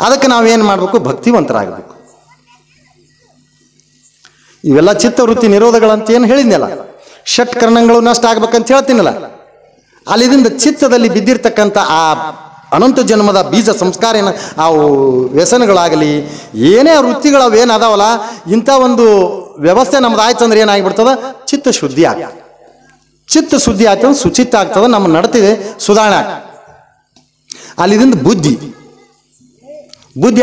ಅದಕ್ಕೆ ನಾವೇನು ಮಾಡಬೇಕು? ಭಕ್ತಿವಂತರಾಗಬೇಕು. ಇವೆಲ್ಲ ಚಿತ್ತವೃತ್ತಿ ನಿರೋಧಗಳಂತ ಏನು ಹೇಳಿದ್ನಲ್ಲ, ಷಟ್ಕರ್ಣಗಳು ನಷ್ಟ ಆಗ್ಬೇಕಂತ ಹೇಳ್ತೀನಲ್ಲ, ಅಲ್ಲಿದಿಂದ ಚಿತ್ತದಲ್ಲಿ ಬಿದ್ದಿರ್ತಕ್ಕಂಥ ಆ ಅನಂತ ಜನ್ಮದ ಬೀಜ ಸಂಸ್ಕಾರ ಏನು, ಅವು ವ್ಯಸನಗಳಾಗಲಿ ಏನೇ ವೃತ್ತಿಗಳು ಅವೇನು ಅದಾವಲ್ಲ, ಇಂಥ ಒಂದು ವ್ಯವಸ್ಥೆ ನಮ್ದು ಆಯ್ತು ಅಂದ್ರೆ ಏನಾಗಿಬಿಡ್ತದ? ಚಿತ್ತ ಶುದ್ಧಿ ಆಗ್ತದೆ. ಚಿತ್ತ ಶುದ್ಧಿ ಆಗ್ತದೆ, ಸುಚಿತ್ತ ಆಗ್ತದೆ, ನಮ್ಮ ನಡತೆ ಸುಧಾರಣೆ ಆಗ್ತದೆ. ಅಲ್ಲಿದಿಂದ ಬುದ್ಧಿ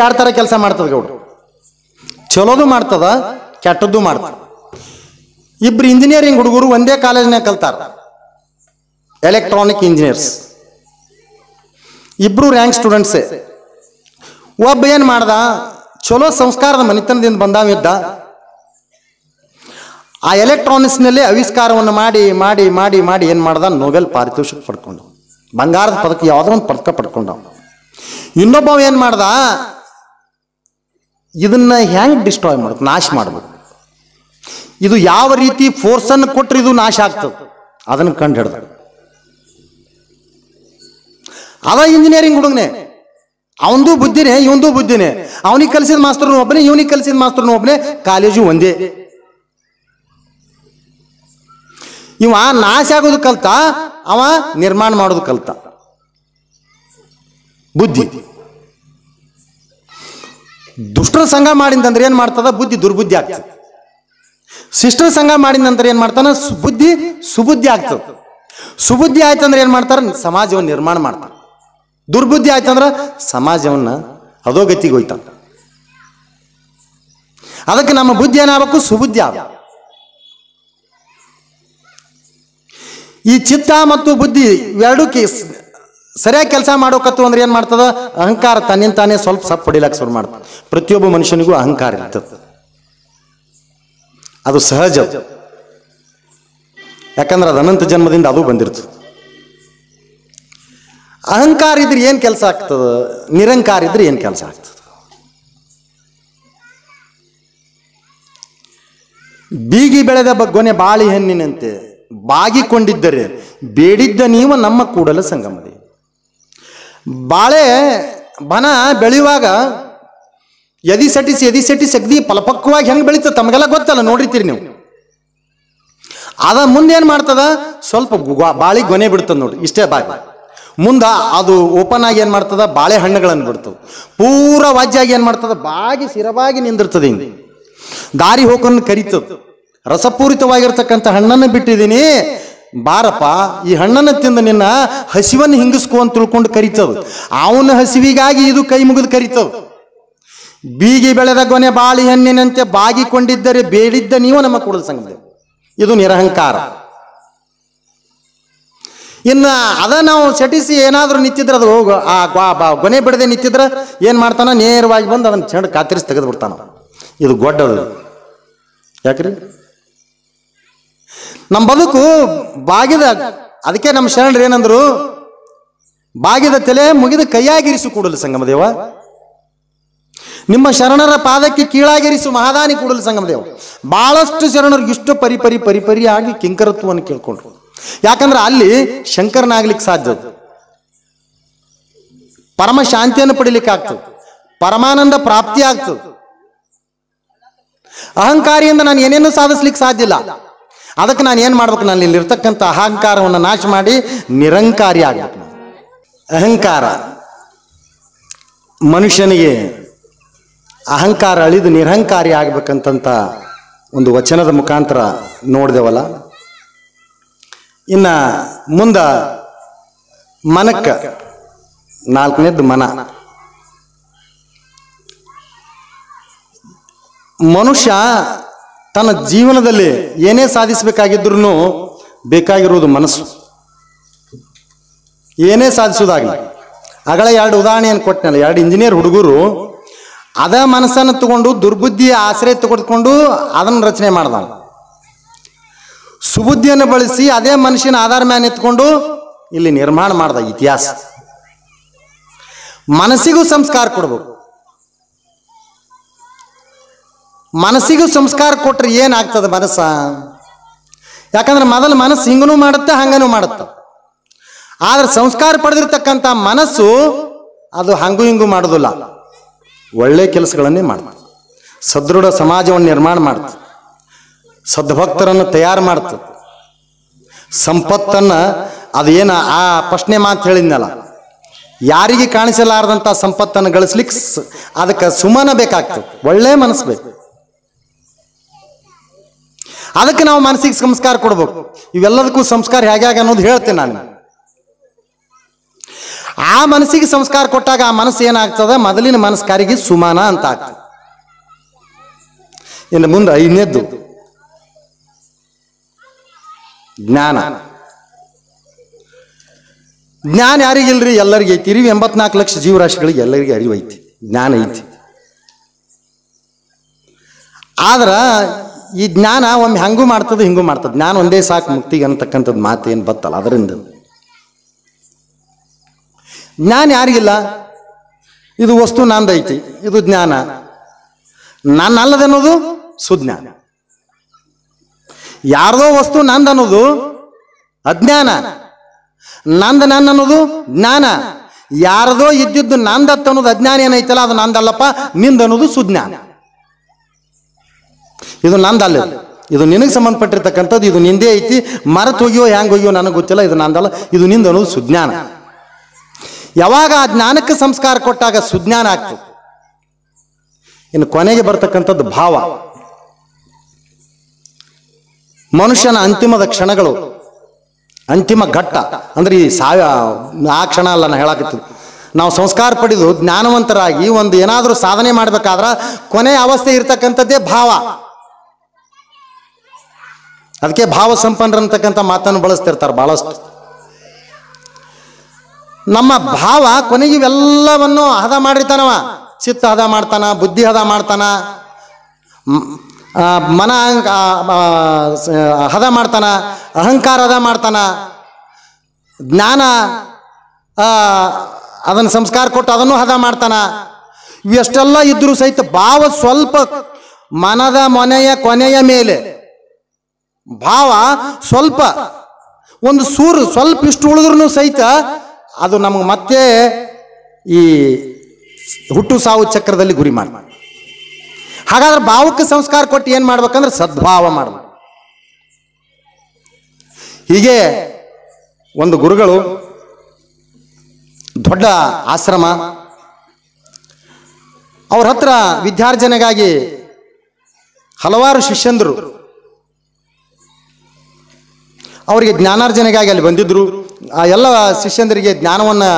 ಯಾರ ಥರ ಕೆಲಸ ಮಾಡ್ತದೆ ಗೌಡ್ರು? ಚಲೋದು ಮಾಡ್ತದ, ಕೆಟ್ಟದ್ದು ಮಾಡ್ತದೆ. ಇಬ್ರು ಇಂಜಿನಿಯರಿಂಗ್ ಹುಡುಗರು ಒಂದೇ ಕಾಲೇಜ್ನಾಗ ಕಲ್ತಾರ, ಎಲೆಕ್ಟ್ರಾನಿಕ್ ಇಂಜಿನಿಯರ್ಸ್, ಇಬ್ರು ರ್ಯಾಂಕ್ ಸ್ಟೂಡೆಂಟ್ಸೇ. ಒಬ್ಬ ಏನು ಮಾಡ್ದ? ಚಲೋ ಸಂಸ್ಕಾರದ ಮನೆತನದಿಂದ ಬಂದಾವಿದ್ದ. ಆ ಎಲೆಕ್ಟ್ರಾನಿಕ್ಸ್ನಲ್ಲಿ ಆವಿಷ್ಕಾರವನ್ನು ಮಾಡಿ ಮಾಡಿ ಮಾಡಿ ಮಾಡಿ ಏನು ಮಾಡ್ದ? ನೊಬೆಲ್ ಪಾರಿತೋಷಿಕ ಪಡ್ಕೊಂಡ, ಬಂಗಾರದ ಪದಕ ಯಾವುದೋ ಒಂದು ಪದಕ ಪಡ್ಕೊಂಡ. ಇನ್ನೊಬ್ಬ ಏನು ಮಾಡ್ದ? ಇದನ್ನ ಹೆಂಗೆ ಡಿಸ್ಟ್ರಾಯ್ ಮಾಡೋದು, ನಾಶ ಮಾಡ್ಬೇಕು, ಇದು ಯಾವ ರೀತಿ ಫೋರ್ಸನ್ನು ಕೊಟ್ಟರೆ ಇದು ನಾಶ ಆಗ್ತದೆ ಅದನ್ನು ಕಂಡು ಹಿಡ್ದ. ಅವ ಇಂಜಿನಿಯರಿಂಗ್ ಹುಡುಗನೇ, ಅವನದು ಬುದ್ಧಿನೇ ಇವಂದು ಬುದ್ಧಿನೇ. ಅವನಿಗೆ ಕಲಿಸಿದ ಮಾಸ್ತರ್ನು ಒಬ್ಬನೇ, ಇವನಿಗೆ ಕಲಿಸಿದ ಮಾಸ್ತರ್ನು ಒಬ್ಬನೇ, ಕಾಲೇಜು ಒಂದೇ. ಇವ ನಾಶ ಆಗೋದು ಕಲ್ತ, ಅವ ನಿರ್ಮಾಣ ಮಾಡೋದು ಕಲ್ತ. ಬುದ್ಧಿ ದುಷ್ಟರ ಸಂಘ ಮಾಡಿದಂದ್ರೆ ಏನ್ ಮಾಡ್ತದ? ಬುದ್ಧಿ ದುರ್ಬುದ್ಧಿ ಆಗ್ತದೆ. ಶಿಷ್ಟರ ಸಂಘ ಮಾಡಿದಂದ್ರೆ ಏನ್ ಮಾಡ್ತಾನ? ಬುದ್ಧಿ ಸುಬುದ್ಧಿ ಆಗ್ತದೆ. ಸುಬುದ್ಧಿ ಆಯ್ತಂದ್ರೆ ಏನ್ ಮಾಡ್ತಾರ? ಸಮಾಜವನ್ನು ನಿರ್ಮಾಣ ಮಾಡ್ತಾರ. ದುರ್ಬುದ್ಧಿ ಆಯ್ತಂದ್ರ ಸಮಾಜವನ್ನ ಅಧೋಗತಿಗೆ ಹೋಯ್ತಾನ. ಅದಕ್ಕೆ ನಮ್ಮ ಬುದ್ಧಿ ಏನಾಗಬೇಕು? ಸುಬುದ್ಧಿ ಆಗಬೇಕು. ಈ ಚಿತ್ತ ಮತ್ತು ಬುದ್ಧಿ ಎರಡೂ ಸರಿಯಾಗಿ ಕೆಲಸ ಮಾಡೋಕತ್ತು ಅಂದ್ರೆ ಏನ್ ಮಾಡ್ತದ? ಅಹಂಕಾರ ತನ್ನಿಂದ ತಾನೇ ಸ್ವಲ್ಪ ಸಪ್ ಹೊಡಿಲಕ್ಕೆ ಶುರು ಮಾಡ್ತದೆ. ಪ್ರತಿಯೊಬ್ಬ ಮನುಷ್ಯನಿಗೂ ಅಹಂಕಾರ ಇರ್ತದೆ, ಅದು ಸಹಜ. ಯಾಕಂದ್ರೆ ಅದು ಅನಂತ ಜನ್ಮದಿಂದ ಅದು ಬಂದಿರ್ತದೆ. ಅಹಂಕಾರ ಇದ್ರೆ ಏನ್ ಕೆಲಸ ಆಗ್ತದ? ನಿರಂಕಾರ ಇದ್ರೆ ಏನ್ ಕೆಲಸ ಆಗ್ತದೆ? ಬೀಗಿ ಬೆಳೆದ ಗೊನೆ ಬಾಳಿ ಹಣ್ಣಿನಂತೆ ಬಾಗಿಕೊಂಡಿದ್ದರೆ ಬೇಡಿದ್ದ ನೀವು ನಮ್ಮ ಕೂಡಲ ಸಂಗಮದೇ. ಬಾಳೆ ಬನ ಬೆಳೆಯುವಾಗ ಎದಿ ಸಟಿ ಸಗ್ದಿ ಫಲಪಕ್ವವಾಗಿ ಹೆಂಗೆ ಬೆಳೀತದೆ ತಮಗೆಲ್ಲ ಗೊತ್ತಲ್ಲ, ನೋಡಿರ್ತೀರಿ ನೀವು. ಅದ ಮುಂದೇನು ಮಾಡ್ತದ? ಸ್ವಲ್ಪ ಬಾಳಿ ಗೊನೆ ಬಿಡ್ತದ ನೋಡಿ, ಇಷ್ಟೇ ಬಾಗಿ. ಮುಂದೆ ಅದು ಓಪನ್ ಆಗಿ ಏನು ಮಾಡ್ತದ? ಬಾಳೆ ಹಣ್ಣುಗಳನ್ನು ಬಿಡ್ತದೆ. ಪೂರ ವಾಜ್ಯಾಗಿ ಏನು ಮಾಡ್ತದ? ಬಾಗಿ ಸ್ಥಿರವಾಗಿ ನಿಂದಿರ್ತದೆ. ಹಿಂಗೆ ದಾರಿ ಹೋಗೋನ್ನು ಕರಿತದೆ. ರಸಪೂರಿತವಾಗಿರ್ತಕ್ಕಂಥ ಹಣ್ಣನ್ನು ಬಿಟ್ಟಿದ್ದೀನಿ, ಬಾರಪ್ಪ ಈ ಹಣ್ಣನ್ನು ತಿಂದು ನಿನ್ನ ಹಸಿವನ್ನು ಹಿಂಗಿಸ್ಕೊ ಅಂತ ತಿಳ್ಕೊಂಡು ಕರಿತದ. ಅವನ ಹಸಿವಿಗಾಗಿ ಇದು ಕೈ ಮುಗಿದು ಕರಿತದ. ಬೀಗಿ ಬೆಳೆದ ಗೊನೆ ಬಾಳಿ ಹಣ್ಣಿನಂತೆ ಬಾಗಿಕೊಂಡಿದ್ದರೆ ಬೇಡಿದ್ದ ನೀವು ನಮ್ಮ ಕೂಡಲ ಸಂಗಮದೇ. ಇದು ನಿರಹಂಕಾರ. ಇನ್ನು ಅದ ನಾವು ಸೆಟಿಸಿ ಏನಾದರೂ ನಿಂತಿದ್ರೆ ಅದು ಗೊನೆ ಬಿಡದೆ ನಿಂತಿದ್ರೆ ಏನು ಮಾಡ್ತಾನ? ನೇರವಾಗಿ ಬಂದು ಅದನ್ನು ಚೆಂಡು ಕಾತಿರಿಸಿ ತೆಗೆದು ಬಿಡ್ತಾನ. ಇದು ಗೊಡ್ಡದು. ಯಾಕ್ರಿ? ನಮ್ಮ ಬದುಕು ಬಾಗಿದ, ಅದಕ್ಕೆ ನಮ್ಮ ಶರಣರು ಏನಂದ್ರು? ಬಾಗಿದ ತಲೆ ಮುಗಿದ ಕೈಯಾಗಿರಿಸು ಕೂಡಲ ಸಂಗಮದೇವ, ನಿಮ್ಮ ಶರಣರ ಪಾದಕ್ಕೆ ಕೀಳಾಗಿರಿಸು ಮಹಾದಾನಿ ಕೂಡಲ ಸಂಗಮದೇವ. ಬಹಳಷ್ಟು ಶರಣರು ಇಷ್ಟು ಪರಿಪರಿ ಆಗಿ ಕಿಂಕರತ್ವವನ್ನು ಕೇಳ್ಕೊಂಡ್ರು. ಯಾಕಂದ್ರೆ ಅಲ್ಲಿ ಶಂಕರನಾಗ್ಲಿಕ್ಕೆ ಸಾಧ್ಯ, ಪರಮ ಶಾಂತಿಯನ್ನು ಪಡಿಲಿಕ್ಕೆ ಆಗ್ತದೆ, ಪರಮಾನಂದ ಪ್ರಾಪ್ತಿ ಆಗ್ತದೆ. ಅಹಂಕಾರಿಯಿಂದ ನಾನು ಏನೇನು ಸಾಧಿಸ್ಲಿಕ್ಕೆ ಸಾಧ್ಯ ಇಲ್ಲ. ಅದಕ್ಕೆ ನಾನು ಏನು ಮಾಡ್ಬೇಕು? ನಾನು ಇಲ್ಲಿರ್ತಕ್ಕಂಥ ಅಹಂಕಾರವನ್ನು ನಾಶ ಮಾಡಿ ನಿರಂಕಾರಿ ಆಗ್ಬೇಕು. ಅಹಂಕಾರ ಮನುಷ್ಯನಿಗೆ ಅಹಂಕಾರ ಅಳಿದು ನಿರಹಂಕಾರಿ ಆಗ್ಬೇಕಂತ ಒಂದು ವಚನದ ಮುಖಾಂತರ ನೋಡಿದೆವಲ್ಲ. ಇನ್ನ ಮುಂದ ಮನಕ್ಕ ನಾಲ್ಕನೇದ್ದು ಮನ. ಮನುಷ್ಯ ತನ್ನ ಜೀವನದಲ್ಲಿ ಏನೇ ಸಾಧಿಸಬೇಕಾಗಿದ್ರೂ ಬೇಕಾಗಿರುವುದು ಮನಸ್ಸು. ಏನೇ ಸಾಧಿಸೋದಾಗಲಿ, ಆಗಲೇ ಎರಡು ಉದಾಹರಣೆಯನ್ನು ಕೊಟ್ಟನಲ್ಲ, ಎರಡು ಇಂಜಿನಿಯರ್ ಹುಡುಗರು ಅದ ಮನಸ್ಸನ್ನು ತಗೊಂಡು ದುರ್ಬುದ್ಧಿಯ ಆಶ್ರಯ ತೆಗೆದುಕೊಂಡು ಅದನ್ನು ರಚನೆ ಮಾಡ್ದ. ಸುಬುದ್ಧಿಯನ್ನು ಬಳಸಿ ಅದೇ ಮನುಷ್ಯನ ಆಧಾರ ಮ್ಯಾನ್ ಎತ್ಕೊಂಡು ಇಲ್ಲಿ ನಿರ್ಮಾಣ ಮಾಡ್ದ ಇತಿಹಾಸ. ಮನಸ್ಸಿಗೂ ಸಂಸ್ಕಾರ ಕೊಡ್ಬೇಕು. ಮನಸ್ಸಿಗೂ ಸಂಸ್ಕಾರ ಕೊಟ್ರೆ ಏನಾಗ್ತದೆ ಮನಸ್ಸ? ಯಾಕಂದ್ರೆ ಮೊದಲು ಮನಸ್ಸು ಹಿಂಗನೂ ಮಾಡುತ್ತೆ, ಹಂಗನೂ ಮಾಡುತ್ತೆ. ಆದ್ರೆ ಸಂಸ್ಕಾರ ಪಡೆದಿರ್ತಕ್ಕಂಥ ಮನಸ್ಸು ಅದು ಹಂಗೂ ಹಿಂಗೂ ಮಾಡೋದಿಲ್ಲ. ಒಳ್ಳೆ ಕೆಲಸಗಳನ್ನೇ ಮಾಡ್ತು, ಸದೃಢ ಸಮಾಜವನ್ನು ನಿರ್ಮಾಣ ಮಾಡ್ತು, ಸದ್ಭಕ್ತರನ್ನು ತಯಾರು ಮಾಡ್ತು, ಸಂಪತ್ತನ್ನು ಅದೇನು ಆ ಪ್ರಶ್ನೆ ಮಾತು ಹೇಳಿದ್ನಲ್ಲ, ಯಾರಿಗೆ ಕಾಣಿಸಲಾರದಂಥ ಸಂಪತ್ತನ್ನು ಗಳಿಸ್ಲಿಕ್ಕೆ ಅದಕ್ಕೆ ಸುಮನ ಬೇಕಾಗ್ತದೆ, ಒಳ್ಳೆ ಮನಸ್ಸು ಬೇಕು. ಅದಕ್ಕೆ ನಾವು ಮನಸ್ಸಿಗೆ ಸಂಸ್ಕಾರ ಕೊಡ್ಬೇಕು. ಇವೆಲ್ಲದಕ್ಕೂ ಸಂಸ್ಕಾರ ಹೇಗೆ ಅನ್ನೋದು ಹೇಳ್ತೇನೆ ನಾನು. ಆ ಮನಸ್ಸಿಗೆ ಸಂಸ್ಕಾರ ಕೊಟ್ಟಾಗ ಆ ಮನಸ್ಸು ಏನಾಗ್ತದೆ, ಮೊದಲಿನ ಮನಸ್ಕಾರಿಗೆ ಸುಮಾನ ಅಂತ ಆಗ್ತದೆ. ಇನ್ನು ಮುಂದೆ 5ನೇದ್ದು ಜ್ಞಾನ. ಜ್ಞಾನ ಯಾರಿಗಿಲ್ರಿ? ಎಲ್ಲರಿಗೆ ಐತಿ. 84 ಲಕ್ಷ ಜೀವರಾಶಿಗಳಿಗೆ ಎಲ್ಲರಿಗೆ ಅರಿವು ಐತಿ, ಜ್ಞಾನ ಐತಿ. ಆದ್ರೆ ಈ ಜ್ಞಾನ ಒಮ್ಮೆ ಹಂಗೂ ಮಾಡ್ತದೆ, ಹಿಂಗೂ ಮಾಡ್ತದೆ. ಜ್ಞಾನ ಒಂದೇ ಸಾಕು ಮುಕ್ತಿಗೆ ಅಂತಕ್ಕಂಥದ್ದು ಮಾತು ಏನು ಬತ್ತಲ್ಲ, ಅದರಿಂದ ಜ್ಞಾನ ಯಾರಿಗಿಲ್ಲ? ಇದು ವಸ್ತು ನಂದೈತಿ, ಇದು ಜ್ಞಾನ. ನಾನು ಅಲ್ಲದನ್ನೋದು ಸುಜ್ಞಾನ. ಯಾರ್ದೋ ವಸ್ತು ನಂದು ಅನ್ನೋದು ಅಜ್ಞಾನ, ನಂದು ನನ್ನ ಅನ್ನೋದು ಜ್ಞಾನ. ಯಾರದೋ ಇದ್ದಿದ್ದು ನಂದತ್ತ ಅನ್ನೋದು ಅಜ್ಞಾನ ಏನೈತಲ್ಲ, ಅದು ನಂದಲ್ಲಪ್ಪ, ನಿಂದ ಅನ್ನೋದು ಸುಜ್ಞಾನ. ಇದು ನಂದಲ್ಲ, ಇದು ನಿನಗೆ ಸಂಬಂಧಪಟ್ಟಿರ್ತಕ್ಕಂಥದ್ದು, ಇದು ನಿಂದೇ ಐತಿ. ಮರೆತು ಹೋಗ್ಯೋ ಹ್ಯಾಂಗೆ ಹೋಗ್ಯೋ ನನಗೆ ಗೊತ್ತಿಲ್ಲ, ಇದು ನಂದಲ್ಲ, ಇದು ನಿಂದ ಅನ್ನೋದು ಸುಜ್ಞಾನ. ಯಾವಾಗ ಆ ಜ್ಞಾನಕ್ಕೆ ಸಂಸ್ಕಾರ ಕೊಟ್ಟಾಗ ಸುಜ್ಞಾನ ಆಗ್ತದೆ. ಇನ್ನು ಕೊನೆಗೆ ಬರ್ತಕ್ಕಂಥದ್ದು ಭಾವ. ಮನುಷ್ಯನ ಅಂತಿಮದ ಕ್ಷಣಗಳು, ಅಂತಿಮ ಘಟ್ಟ ಅಂದ್ರೆ ಈ ಆ ಕ್ಷಣ ಅಲ್ಲ ನಾ ಹೇಳಾಕತ್ತೀನಿ. ನಾವು ಸಂಸ್ಕಾರ ಪಡೆದು ಜ್ಞಾನವಂತರಾಗಿ ಒಂದು ಏನಾದರೂ ಸಾಧನೆ ಮಾಡಬೇಕಾದ್ರೆ ಕೊನೆಯ ಅವಸ್ಥೆ ಇರ್ತಕ್ಕಂಥದ್ದೇ ಭಾವ. ಅದಕ್ಕೆ ಭಾವ ಸಂಪನ್ನರು ಅಂತಕ್ಕಂಥ ಮಾತನ್ನು ಬಳಸ್ತಿರ್ತಾರೆ ಬಹಳಷ್ಟು. ನಮ್ಮ ಭಾವ ಕೊನೆಗೆ ಇವೆಲ್ಲವನ್ನು ಹದ ಮಾಡಿರ್ತಾನವ. ಚಿತ್ತ ಹದ ಮಾಡ್ತಾನ, ಬುದ್ಧಿ ಹದ ಮಾಡ್ತಾನ, ಮನ ಹದ ಮಾಡ್ತಾನ, ಅಹಂಕಾರ ಹದ ಮಾಡ್ತಾನ, ಜ್ಞಾನ ಅದನ್ನು ಸಂಸ್ಕಾರ ಕೊಟ್ಟು ಅದನ್ನು ಹದ ಮಾಡ್ತಾನ. ಇವೆಷ್ಟೆಲ್ಲ ಇದ್ರೂ ಸಹಿತ ಭಾವ ಸ್ವಲ್ಪ ಮನದ ಕೊನೆಯ ಮೇಲೆ ಭಾವ ಸ್ವಲ್ಪ ಒಂದು ಸೂರು ಸ್ವಲ್ಪ ಇಷ್ಟು ಉಳಿದ್ರೂ ಸಹಿತ ಅದು ನಮಗೆ ಮತ್ತೆ ಈ ಹುಟ್ಟು ಸಾವು ಚಕ್ರದಲ್ಲಿ ಗುರಿ ಮಾಡಿ. ಹಾಗಾದ್ರೆ ಭಾವಕ್ಕೆ ಸಂಸ್ಕಾರ ಕೊಟ್ಟು ಏನು ಮಾಡ್ಬೇಕಂದ್ರೆ ಸದ್ಭಾವ ಮಾಡಬೇಕು. ಹೀಗೆ ಒಂದು ಗುರುಗಳು ದೊಡ್ಡ ಆಶ್ರಮ, ಅವ್ರ ಹತ್ರ ವಿದ್ಯಾರ್ಜನೆಗಾಗಿ ಹಲವಾರು ಶಿಷ್ಯಂದರು ಅವರಿಗೆ ಜ್ಞಾನಾರ್ಜನೆಗಾಗಿ ಅಲ್ಲಿ ಬಂದಿದ್ರು. ಆ ಎಲ್ಲ ಶಿಷ್ಯಂದರಿಗೆ ಜ್ಞಾನವನ್ನು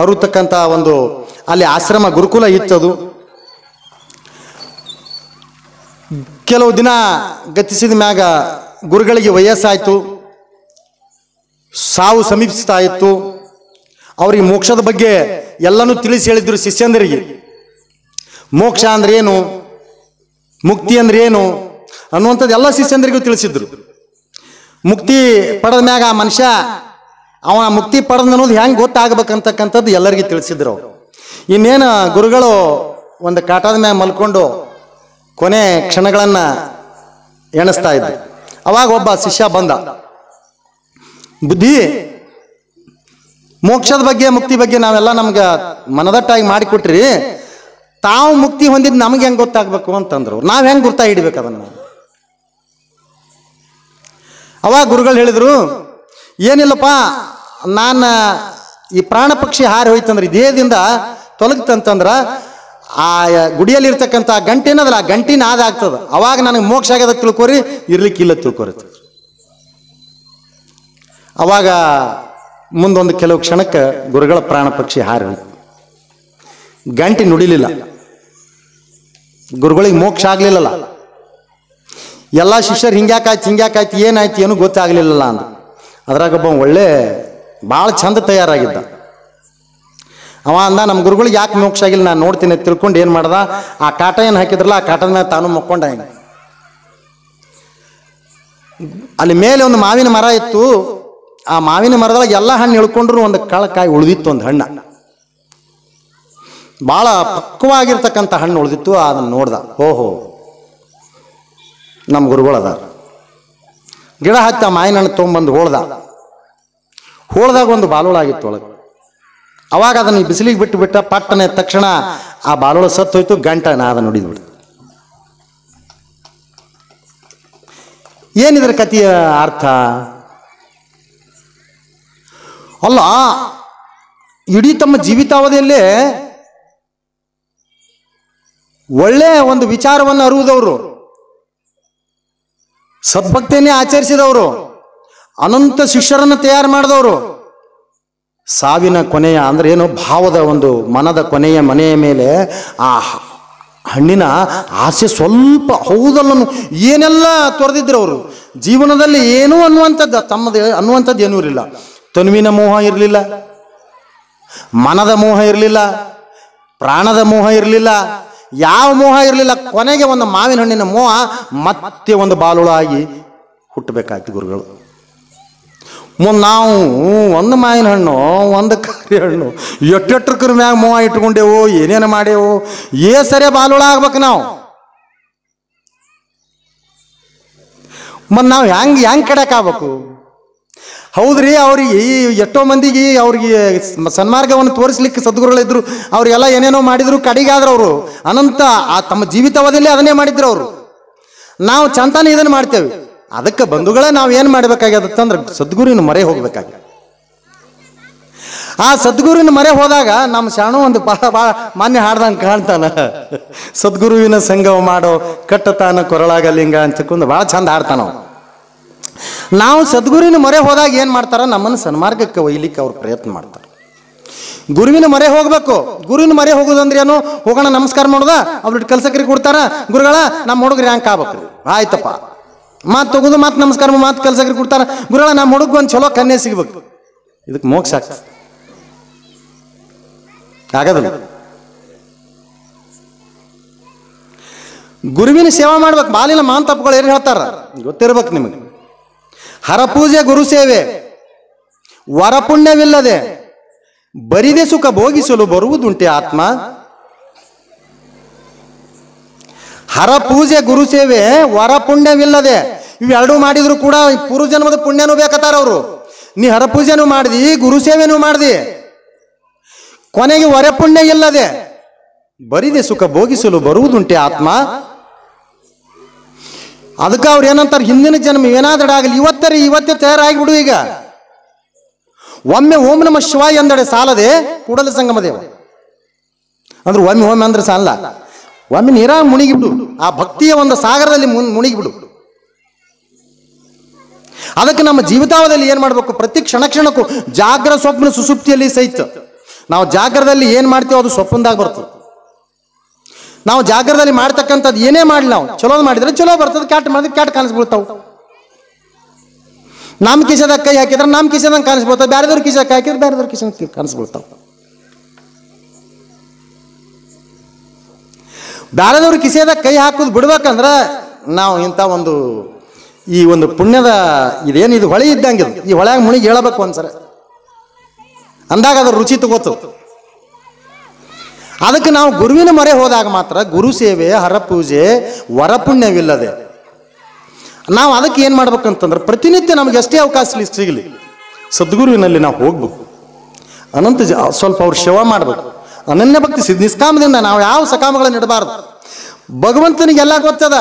ಅರುತಕ್ಕಂಥ ಒಂದು ಅಲ್ಲಿ ಆಶ್ರಮ ಗುರುಕುಲ ಇತ್ತದು. ಕೆಲವು ದಿನ ಗತಿಸಿದ ಮ್ಯಾಗ ಗುರುಗಳಿಗೆ ವಯಸ್ಸಾಯಿತು, ಸಾವು ಸಮೀಪಿಸ್ತಾ ಇತ್ತು. ಅವರಿಗೆ ಮೋಕ್ಷದ ಬಗ್ಗೆ ಎಲ್ಲನೂ ತಿಳಿಸಿ ಹೇಳಿದ್ರು ಶಿಷ್ಯಂದರಿಗೆ. ಮೋಕ್ಷ ಅಂದ್ರೆ ಏನು, ಮುಕ್ತಿ ಅಂದ್ರೆ ಏನು ಅನ್ನುವಂಥದ್ದು ಎಲ್ಲ ಶಿಷ್ಯಂದರಿಗೂ ತಿಳಿಸಿದ್ರು. ಮುಕ್ತಿ ಪಡೆದ ಮ್ಯಾಗ ಆ ಮನುಷ್ಯ ಅವನ ಮುಕ್ತಿ ಪಡೆದ ಅನ್ನೋದು ಹೆಂಗೆ ಗೊತ್ತಾಗಬೇಕಂತಕ್ಕಂಥದ್ದು ಎಲ್ಲರಿಗೂ ತಿಳಿಸಿದ್ರು ಅವರು. ಇನ್ನೇನು ಗುರುಗಳು ಒಂದು ಕಾಟದ ಮ್ಯಾಗ ಮಲ್ಕೊಂಡು ಕೊನೆ ಕ್ಷಣಗಳನ್ನು ಎಣಿಸ್ತಾ ಇದ್ರು. ಅವಾಗ ಒಬ್ಬ ಶಿಷ್ಯ ಬಂದ. ಬುದ್ಧಿ, ಮೋಕ್ಷದ ಬಗ್ಗೆ ಮುಕ್ತಿ ಬಗ್ಗೆ ನಾವೆಲ್ಲ ನಮ್ಗೆ ಮನದಟ್ಟಾಗಿ ಮಾಡಿಕೊಟ್ರಿ, ತಾವು ಮುಕ್ತಿ ಹೊಂದಿದ್ದು ನಮ್ಗೆ ಹೆಂಗೆ ಗೊತ್ತಾಗಬೇಕು ಅಂತಂದ್ರು. ನಾವು ಹೆಂಗೆ ಗುರ್ತಾ ಹಿಡಿಬೇಕು ಅದನ್ನು? ಅವಾಗ ಗುರುಗಳು ಹೇಳಿದ್ರು, ಏನಿಲ್ಲಪ್ಪ, ನಾನು ಈ ಪ್ರಾಣ ಪಕ್ಷಿ ಹಾರಿ ಹೋಯ್ತಂದ್ರೆ ದೇಹದಿಂದ ತೊಲಗ್ತಂತಂದ್ರ ಆ ಗುಡಿಯಲ್ಲಿರ್ತಕ್ಕಂಥ ಗಂಟೆ ಏನದಲ್ಲ, ಆ ಗಂಟಿನ ನಾದ ಆಗ್ತದ. ಅವಾಗ ನನಗೆ ಮೋಕ್ಷ ಆಗ್ಯದ ತಿಳ್ಕೊರಿ, ಇರ್ಲಿಕ್ಕಿಲ್ಲ ತಿಳ್ಕೊರಿ. ಅವಾಗ ಮುಂದೊಂದು ಕೆಲವು ಕ್ಷಣಕ್ಕೆ ಗುರುಗಳ ಪ್ರಾಣ ಪಕ್ಷಿ ಹಾರಿ ಹೋಯ್ತು, ಗಂಟಿ ನುಡಿಲಿಲ್ಲ, ಗುರುಗಳಿಗೆ ಮೋಕ್ಷ ಆಗ್ಲಿಲ್ಲಲ್ಲ. ಎಲ್ಲ ಶಿಷ್ಯರು ಹಿಂಗ್ಯಾಕಾಯ್ತು ಏನಾಯ್ತು ಏನೂ ಗೊತ್ತಾಗ್ಲಿಲ್ಲಲ್ಲ ಅಂದ. ಅದ್ರಾಗೊಬ್ಬ ಒಳ್ಳೆ ಭಾಳ ಚಂದ ತಯಾರಾಗಿದ್ದ. ಅವ ಅಂದ, ನಮ್ಮ ಗುರುಗಳಿಗೆ ಯಾಕೆ ಮೋಕ್ಷ ಆಗಿಲ್ಲ ನಾನು ನೋಡ್ತೀನಿ ತಿಳ್ಕೊಂಡು ಏನು ಮಾಡ್ದ, ಆ ಕಾಟ ಏನು ಹಾಕಿದ್ರಲ್ಲ ಆ ಕಾಟದ ಮೇಲೆ ತಾನು ಮಕ್ಕೊಂಡ. ಅಲ್ಲಿ ಮೇಲೆ ಒಂದು ಮಾವಿನ ಮರ ಇತ್ತು. ಆ ಮಾವಿನ ಮರದೊಳಗೆ ಎಲ್ಲ ಹಣ್ಣು ಇಳ್ಕೊಂಡ್ರು ಒಂದು ಕಾಯಿ ಉಳಿದಿತ್ತು, ಒಂದು ಹಣ್ಣ ಭಾಳ ಪಕ್ವವಾಗಿರ್ತಕ್ಕಂಥ ಹಣ್ಣು ಉಳಿದಿತ್ತು. ಅದನ್ನು ನೋಡ್ದ, ಓಹೋ ನಮ್ಮ ಗುರುಗಳದ. ಗಿಡ ಹತ್ತಿ ಆ ಮಾವಿನ ಹಣ್ಣು ತೊಗೊಂಬಂದು ಹೋಳ್ದಾಗ ಒಂದು ಬಾಲುಳ ಆಗಿತ್ತು ಒಳಗೆ. ಅವಾಗ ಅದನ್ನು ಬಿಸಿಲಿಗೆ ಬಿಟ್ಟು ಪಟ್ಟನೆ ತಕ್ಷಣ ಆ ಬಾಲೋಳ ಸತ್ತು ಹೋಯ್ತು. ಗಂಟ ನಾದ ನುಡಿದ್ಬಿಡ್ತು. ಏನಿದ್ರ ಕಥೆಯ ಅರ್ಥ? ಅಲ್ಲ, ಇಡೀ ತಮ್ಮ ಜೀವಿತಾವಧಿಯಲ್ಲೇ ಒಳ್ಳೆ ಒಂದು ವಿಚಾರವನ್ನು ಅರಿವುದವರು, ಸದ್ಭಕ್ತಿಯನ್ನೇ ಆಚರಿಸಿದವರು, ಅನಂತ ಶಿಷ್ಯರನ್ನು ತಯಾರು ಮಾಡಿದವರು, ಸಾವಿನ ಕೊನೆಯ ಅಂದ್ರೆ ಏನು ಭಾವದ ಒಂದು ಮನದ ಕೊನೆಯ ಮನೆಯ ಮೇಲೆ ಆ ಹಣ್ಣಿನ ಆಸೆ ಸ್ವಲ್ಪ ಹೌದಲ್ಲನು ಏನೆಲ್ಲ ತೊರೆದಿದ್ರು ಅವರು. ಜೀವನದಲ್ಲಿ ಏನೂ ಅನ್ನುವಂಥದ್ದು ತಮ್ಮದು ಅನ್ನುವಂಥದ್ದು ಏನೂ ಇರಲಿಲ್ಲ. ತನುವಿನ ಮೋಹ ಇರಲಿಲ್ಲ, ಮನದ ಮೋಹ ಇರಲಿಲ್ಲ, ಪ್ರಾಣದ ಮೋಹ ಇರಲಿಲ್ಲ, ಯಾವ ಮೋಹ ಇರಲಿಲ್ಲ. ಕೊನೆಗೆ ಒಂದು ಮಾವಿನ ಹಣ್ಣಿನ ಮೋಹ ಮತ್ತೆ ಒಂದು ಬಾಲುಳ ಆಗಿ ಹುಟ್ಟಬೇಕಾಯ್ತು ಗುರುಗಳು. ನಾವು ಒಂದು ಮಾವಿನ ಹಣ್ಣು, ಒಂದು ಕರಿ ಹಣ್ಣು, ಎಟ್ಟೆಟ್ಟರ ಮ್ಯಾಗ ಮೋಹ ಇಟ್ಕೊಂಡೆವು, ಏನೇನು ಮಾಡೇವು, ಸರಿ ಬಾಲುಳ ಆಗ್ಬೇಕು ನಾವು. ಮತ್ತು ನಾವು ಹೆಂಗೆ ಕಡೆಕಾಗಬೇಕು? ಹೌದ್ರಿ, ಅವ್ರಿಗೆ ಎಷ್ಟೋ ಮಂದಿಗೆ ಅವ್ರಿಗೆ ಸನ್ಮಾರ್ಗವನ್ನು ತೋರಿಸ್ಲಿಕ್ಕೆ ಸದ್ಗುರುಗಳಿದ್ರು, ಅವ್ರಿಗೆಲ್ಲ ಏನೇನೋ ಮಾಡಿದ್ರು. ಕಡೆಗಾದ್ರೆ ಅವರು ಅನಂತ ತಮ್ಮ ಜೀವಿತಾವಧಿಯಲ್ಲಿ ಅದನ್ನೇ ಮಾಡಿದ್ರು ಅವರು. ನಾವು ಚಂತಾನೆ ಇದನ್ನು ಮಾಡ್ತೇವೆ. ಅದಕ್ಕೆ ಬಂಧುಗಳೇ ನಾವು ಏನು ಮಾಡಬೇಕಾಗ್ಯದಂದ್ರೆ ಸದ್ಗುರುವಿನ ಮೊರೆ ಹೋಗ್ಬೇಕಾಗಿ. ಆ ಸದ್ಗುರುವಿನ ಮೊರೆ ಹೋದಾಗ ನಮ್ಮ ಶಾಣು ಒಂದು ಭಾಳ ಮಾನ್ಯ ಹಾಡ್ದಂಗೆ ಕಾಣ್ತಾನ, ಸದ್ಗುರುವಿನ ಸಂಗವ ಮಾಡೋ ಕಟ್ಟತಾನ ಕೊರಳಾಗ ಲಿಂಗ ಅಂತಕೊಂಡು ಭಾಳ ಚಂದ ಹಾಡ್ತಾನ. ನಾವು ಸದ್ಗುರುವಿನ ಮೊರೆ ಹೋದಾಗ ಏನು ಮಾಡ್ತಾರ, ನಮ್ಮನ್ನು ಸನ್ಮಾರ್ಗಕ್ಕೆ ಒಯ್ಲಿಕ್ಕೆ ಅವ್ರು ಪ್ರಯತ್ನ ಮಾಡ್ತಾರೆ. ಗುರುವಿನ ಮೊರೆ ಹೋಗ್ಬೇಕು. ಗುರುವಿನ ಮೊರೆ ಹೋಗೋದಂದ್ರೆ ಏನು? ಹೋಗೋಣ ನಮಸ್ಕಾರ ಮಾಡೋದ, ಅವ್ರಿಗೆ ಕಲ್ಸಕ್ರಿ ಕೊಡ್ತಾರ, ಗುರುಗಳ ನಮ್ಮ ಹುಡುಗ್ರಿ ಹ್ಯಾಂಗೆ ಆಗ್ಬೇಕ್ರಿ, ಆಯ್ತಪ್ಪ ಮಾತು ತಗೋದು, ಮಾತು ನಮಸ್ಕಾರ, ಮಾತು ಕಲ್ಸಕ್ರಿ ಕೊಡ್ತಾರ, ಗುರುಗಳ ನಮ್ಮ ಹುಡುಗ ಒಂದು ಚಲೋ ಕನ್ಯೆ ಸಿಗ್ಬೇಕು. ಇದಕ್ಕೆ ಮೋಕ್ಷ ಆಗ್ತದೆ? ಆಗದಲ್ಲ. ಗುರುವಿನ ಸೇವಾ ಮಾಡ್ಬೇಕು. ಬಾಲಿನ ಮಾನ್ ತಪ್ಪುಗಳು ಏನು ಹೇಳ್ತಾರ ಗೊತ್ತಿರ್ಬೇಕು ನಿಮಗೆ. ಹರಪೂಜೆ ಗುರು ಸೇವೆ ವರಪುಣ್ಯವಿಲ್ಲದೆ ಬರಿದೆ ಸುಖ ಭೋಗಿಸಲು ಬರುವುದುಂಟೆ ಆತ್ಮ. ಹರಪೂಜೆ ಗುರು ಸೇವೆ ವರಪುಣ್ಯವಿಲ್ಲದೆ, ಇವೆರಡೂ ಮಾಡಿದ್ರು ಕೂಡ ಪೂರ್ವ ಜನ್ಮದ ಪುಣ್ಯನೂ ಬೇಕತ್ತಾರ ಅವರು. ನೀ ಹರಪೂಜೆನೂ ಮಾಡ್ದಿ, ಗುರು ಸೇವೆನೂ ಮಾಡ್ದಿ, ಕೊನೆಗೆ ವರಪುಣ್ಯ ಇಲ್ಲದೆ ಬರಿದೆ ಸುಖ ಭೋಗಿಸಲು ಬರುವುದುಂಟೆ ಆತ್ಮ. ಅದಕ್ಕೆ ಅವ್ರು ಏನಂತಾರೆ, ಹಿಂದಿನ ಜನ್ಮ ಏನಾದಡೆ ಆಗಲಿ ಇವತ್ತೇ ತಯಾರಾಗಿ ಬಿಡು. ಈಗ ಒಮ್ಮೆ ಓಂ ನಮ ಶಿವಾಯ ಎಂದಡೆ ಸಾಲದೆ ಕೂಡಲ ಸಂಗಮ ದೇವ ಅಂದ್ರೆ ಒಮ್ಮೆ ಅಂದ್ರೆ ಸಾಲ, ಒಮ್ಮೆ ನೀರಾಗ ಮುಣಿಗಿಬಿಡು. ಆ ಭಕ್ತಿಯ ಒಂದು ಸಾಗರದಲ್ಲಿ ಮುಣಿಗಿಬಿಡು. ಅದಕ್ಕೆ ನಮ್ಮ ಜೀವಿತಾವಧಿಯಲ್ಲಿ ಏನು ಮಾಡಬೇಕು? ಪ್ರತಿ ಕ್ಷಣಕ್ಕೂ ಜಾಗ್ರ ಸ್ವಪ್ನ ಸುಸುಪ್ತಿಯಲ್ಲಿ ಸಹಿತ ನಾವು ಜಾಗ್ರದಲ್ಲಿ ಏನು ಮಾಡ್ತೀವೋ ಅದು ಸ್ವಪ್ನದಾಗ ಬರ್ತದೆ. ನಾವು ಜಾಗ್ರದಲ್ಲಿ ಮಾಡ್ತಕ್ಕಂಥದ್ದು ಏನೇ ಮಾಡಲಿ, ನಾವು ಚಲೋ ಮಾಡಿದ್ರೆ ಚಲೋ ಬರ್ತದೆ, ಕೆಟ್ಟ ಮಾಡಿದ್ರೆ ಕೆಟ್ಟ ಕಾಣಿಸ್ಬಿಡ್ತಾವೆ. ನಮ್ಮ ಕಿಸೆದಾಗ ಕೈ ಹಾಕಿದ್ರೆ ನಮ್ಮ ಕಿಸೆದಂಗೆ ಕಾಣಿಸ್ಬಿಡ್ತಾವೆ, ಬೇರೆದವ್ರ ಕಿಸೆದಾಗ ಹಾಕಿದ್ರೆ ಬೇರೆದವ್ರ ಕಿಸೆ ಕಾಣಿಸ್ಬಿಡ್ತಾವೆ. ಬೇರೆದವ್ರ ಕಿಸೆದಾಗ ಕೈ ಹಾಕೋದು ಬಿಡ್ಬೇಕಂದ್ರೆ ನಾವು ಇಂಥ ಈ ಒಂದು ಪುಣ್ಯದ ಇದೇನು ಇದು ಹೊಳೆ ಇದ್ದಂಗೆ, ಈ ಹೊಳೆಯಾಗ ಮುಣಿಗೆ ಹೇಳಬೇಕು ಒಂದ್ಸರಿ, ಅಂದಾಗ ಅದ್ರ ರುಚಿ ತಗೋತದೆ. ಅದಕ್ಕೆ ನಾವು ಗುರುವಿನ ಮೊರೆ ಹೋದಾಗ ಮಾತ್ರ ಗುರು ಸೇವೆ ಹರಪೂಜೆ ವರಪುಣ್ಯವಿಲ್ಲದೆ ನಾವು ಅದಕ್ಕೆ ಏನು ಮಾಡ್ಬೇಕಂತಂದ್ರೆ ಪ್ರತಿನಿತ್ಯ ನಮಗೆ ಎಷ್ಟೇ ಅವಕಾಶ ಸಿಗಲಿ ಸದ್ಗುರುವಿನಲ್ಲಿ ನಾವು ಹೋಗ್ಬೇಕು. ಅನಂತ ಸ್ವಲ್ಪ ಅವ್ರ ಸೇವಾ ಮಾಡಬೇಕು. ಅನನ್ಯ ಭಕ್ತಿ ನಿಷ್ಕಾಮದಿಂದ ನಾವು ಯಾವ ಸಕಾಮಗಳನ್ನು ಇಡಬಾರ್ದು. ಭಗವಂತನಿಗೆಲ್ಲ ಗೊತ್ತದ,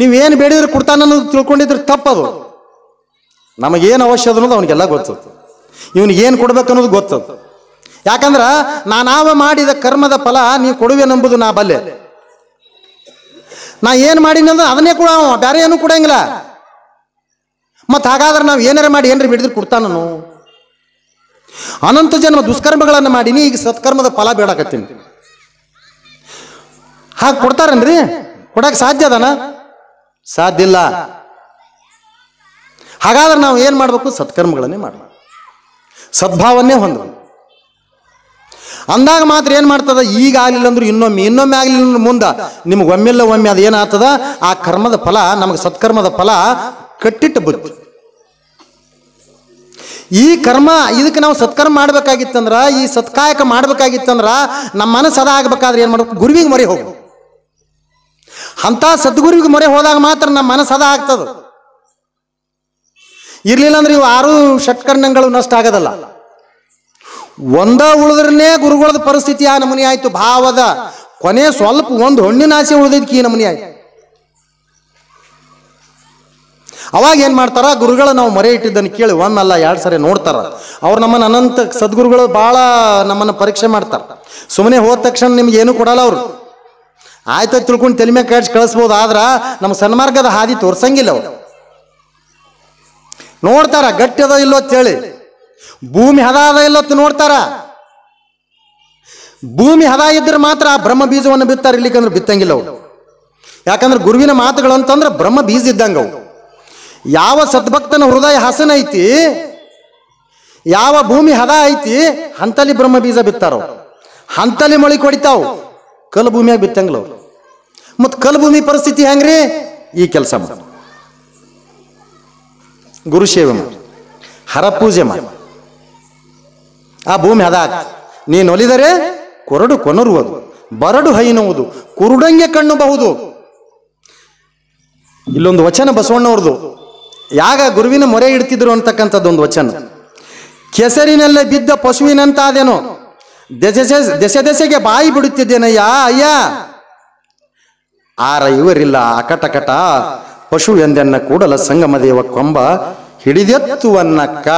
ನೀವೇನು ಬೇಡಿದ್ರೆ ಕೊಡ್ತಾನ ಅನ್ನೋದು ತಿಳ್ಕೊಂಡಿದ್ರೆ ತಪ್ಪದು. ನಮಗೇನು ಅವಶ್ಯ ಅನ್ನೋದು ಅವನಿಗೆಲ್ಲ ಗೊತ್ತದ, ಇವನಿಗೇನು ಕೊಡ್ಬೇಕು ಅನ್ನೋದು ಗೊತ್ತದ. ಯಾಕಂದ್ರೆ ನಾನಾವ ಮಾಡಿದ ಕರ್ಮದ ಫಲ ನೀವು ಕೊಡುವೆನೆಂಬುದು ನಾ ಬಲ್ಲೆ. ನಾ ಏನು ಮಾಡೀನಿ ಅಂದ್ರೆ ಅದನ್ನೇ ಕೊಡ, ಬೇರೆ ಏನೂ ಕೊಡಂಗಿಲ್ಲ. ಮತ್ತು ಹಾಗಾದ್ರೆ ನಾವು ಏನಾರ ಮಾಡಿ ಏನಾರ ಬಿಡಿದ್ರೆ ಕೊಡ್ತಾನನು? ಅನಂತ ಜನ್ಮ ದುಷ್ಕರ್ಮಗಳನ್ನು ಮಾಡೀನಿ, ಈಗ ಸತ್ಕರ್ಮದ ಫಲ ಬೇಡಕತ್ತೀನಿ. ಹಾಗೆ ಕೊಡ್ತಾರನ್ರಿ? ಕೊಡಕ್ಕೆ ಸಾಧ್ಯ ಅದನ? ಸಾಧ್ಯ ಇಲ್ಲ. ಹಾಗಾದ್ರೆ ನಾವು ಏನು ಮಾಡಬೇಕು? ಸತ್ಕರ್ಮಗಳನ್ನೇ ಮಾಡಬೇಕು, ಸದ್ಭಾವನ್ನೇ ಹೊಂದಬೇಕು. ಅಂದಾಗ ಮಾತ್ರ ಏನು ಮಾಡ್ತದ, ಈಗ ಆಗಲಿಲ್ಲ ಅಂದ್ರೆ ಇನ್ನೊಮ್ಮೆ ಆಗಲಿಲ್ಲ ಅಂದ್ರೆ ಮುಂದೆ ನಿಮ್ಗೆ ಒಮ್ಮೆ ಅದು ಏನಾಗ್ತದ, ಆ ಕರ್ಮದ ಫಲ ನಮಗೆ ಸತ್ಕರ್ಮದ ಫಲ ಕಟ್ಟಿಟ್ಟು ಬುದ್ಧಿ. ಈ ಕರ್ಮ ಇದಕ್ಕೆ ನಾವು ಸತ್ಕರ್ಮ ಮಾಡ್ಬೇಕಾಗಿತ್ತಂದ್ರ, ಈ ಸತ್ಕಾಯಕ ಮಾಡ್ಬೇಕಾಗಿತ್ತಂದ್ರ ನಮ್ಮ ಮನಸ್ಸು ಸದಾ ಆಗ್ಬೇಕಾದ್ರೆ ಏನು ಮಾಡ್ಬೇಕು? ಗುರುವಿಗೆ ಮೊರೆ ಹೋಗ್ಬೇಕು. ಅಂತ ಸದ್ಗುರುವಿಗೆ ಮೊರೆ ಹೋದಾಗ ಮಾತ್ರ ನಮ್ಮ ಮನಸ್ಸು ಸದಾ ಆಗ್ತದ. ಇರ್ಲಿಲ್ಲ ಅಂದ್ರೆ ಇವು 6 ಷಟ್ಕರ್ಣಗಳು ನಷ್ಟ ಆಗೋದಲ್ಲ. ಒಂದ ಉಳಿದ್ರನೇ ಗುರುಗಳದ ಪರಿಸ್ಥಿತಿ ಆ ನಮೂನಿ ಆಯ್ತು. ಭಾವದ ಕೊನೆ ಸ್ವಲ್ಪ ಒಂದು ಹಣ್ಣಿನ ಆಸೆ ಉಳಿದೈತಿ ಈ ನಮೂನಿ ಆಯ್ತು. ಅವಾಗ ಏನು ಮಾಡ್ತಾರ, ಗುರುಗಳು ನಾವು ಮರೆ ಇಟ್ಟಿದ್ದನ್ನು ಕೇಳಿ ಒಮ್ಮಲ್ಲ ಎರಡು ಸರಿ ನೋಡ್ತಾರ. ಅವ್ರು ನಮ್ಮನ್ನು ಅನಂತ ಸದ್ಗುರುಗಳು ಭಾಳ ನಮ್ಮನ್ನು ಪರೀಕ್ಷೆ ಮಾಡ್ತಾರೆ. ಸುಮ್ಮನೆ ಹೋದ ತಕ್ಷಣ ನಿಮ್ಗೆ ಏನೂ ಕೊಡಲ್ಲ ಅವರು. ಆಯ್ತು ತಿಳ್ಕೊಂಡು ತಲೆ ಮೇಲೆ ಕಳಿಸ್ಬೋದು, ಆದ್ರೆ ನಮ್ಮ ಸನ್ಮಾರ್ಗದ ಹಾದಿ ತೋರ್ಸಂಗಿಲ್ಲ ಅವರು. ನೋಡ್ತಾರ ಗಟ್ಟಿ ಅದ ಇಲ್ಲೋ ಅಂತೇಳಿ, ಭೂಮಿ ಹದ ಅದ ಇಲ್ಲೋ ನೋಡ್ತಾರ. ಭೂಮಿ ಹದ ಇದ್ರೆ ಮಾತ್ರ ಆ ಬ್ರಹ್ಮ ಬೀಜವನ್ನು ಬಿತ್ತಾರೆ, ಇಲ್ಲಿಕಂದ್ರೆ ಬಿತ್ತಂಗಿಲ್ಲ ಅವು. ಯಾಕಂದ್ರೆ ಗುರುವಿನ ಮಾತುಗಳು ಅಂತಂದ್ರೆ ಬ್ರಹ್ಮ ಬೀಜ ಇದ್ದಂಗೆ ಅವು. ಯಾವ ಸದ್ಭಕ್ತನ ಹೃದಯ ಹಸನ ಐತಿ, ಯಾವ ಭೂಮಿ ಹದ ಐತಿ, ಹಂತಲಿ ಬ್ರಹ್ಮ ಬೀಜ ಬಿತ್ತಾರ. ಹಂತಲಿ ಮೊಳಿ ಕೊಡಿತಾವ್, ಕಲ್ಲು ಭೂಮಿಯಾಗ ಬಿತ್ತಂಗಿಲ್ಲ ಅವ್ರು. ಮತ್ತು ಕಲ್ಲು ಭೂಮಿ ಪರಿಸ್ಥಿತಿ ಹೆಂಗ್ರಿ? ಈ ಕೆಲಸ ಮಾಡಿ, ಗುರು ಸೇವೆ ಮಾಡಿ, ಹರ ಪೂಜೆ ಮಾಡಿ, ಆ ಭೂಮಿ ಹದ ಆಗ್ತದೆ. ನೀನು ಒಲಿದರೆ ಕೊರಡು ಕೊನರುವುದು, ಬರಡು ಹೈನುವುದು, ಕುರುಡಂಗೆ ಕಣ್ಣುಬಹುದು. ಇಲ್ಲೊಂದು ವಚನ ಬಸವಣ್ಣವ್ರದು, ಯಾಗ ಗುರುವಿನ ಮೊರೆ ಇಡ್ತಿದ್ರು ಅಂತಕ್ಕಂಥದ್ದೊಂದು ವಚನ. ಕೆಸರಿನಲ್ಲೇ ಬಿದ್ದ ಪಶುವಿನಂತಾದೇನೋ ದೆಸೆ ದೆಸೆಗೆ ಬಾಯಿ ಬಿಡುತ್ತಿದ್ದೇನಯ್ಯ ಅಯ್ಯ. ಆರ ಇವರಿಲ್ಲ ಅಕಟಕಟ ಪಶು ಎಂದೆನ್ನ ಕೂಡಲ ಸಂಗಮ ದೇವ ಕೊಂಬ ಹಿಡಿದೆತ್ತುವನ್ನಕ್ಕ.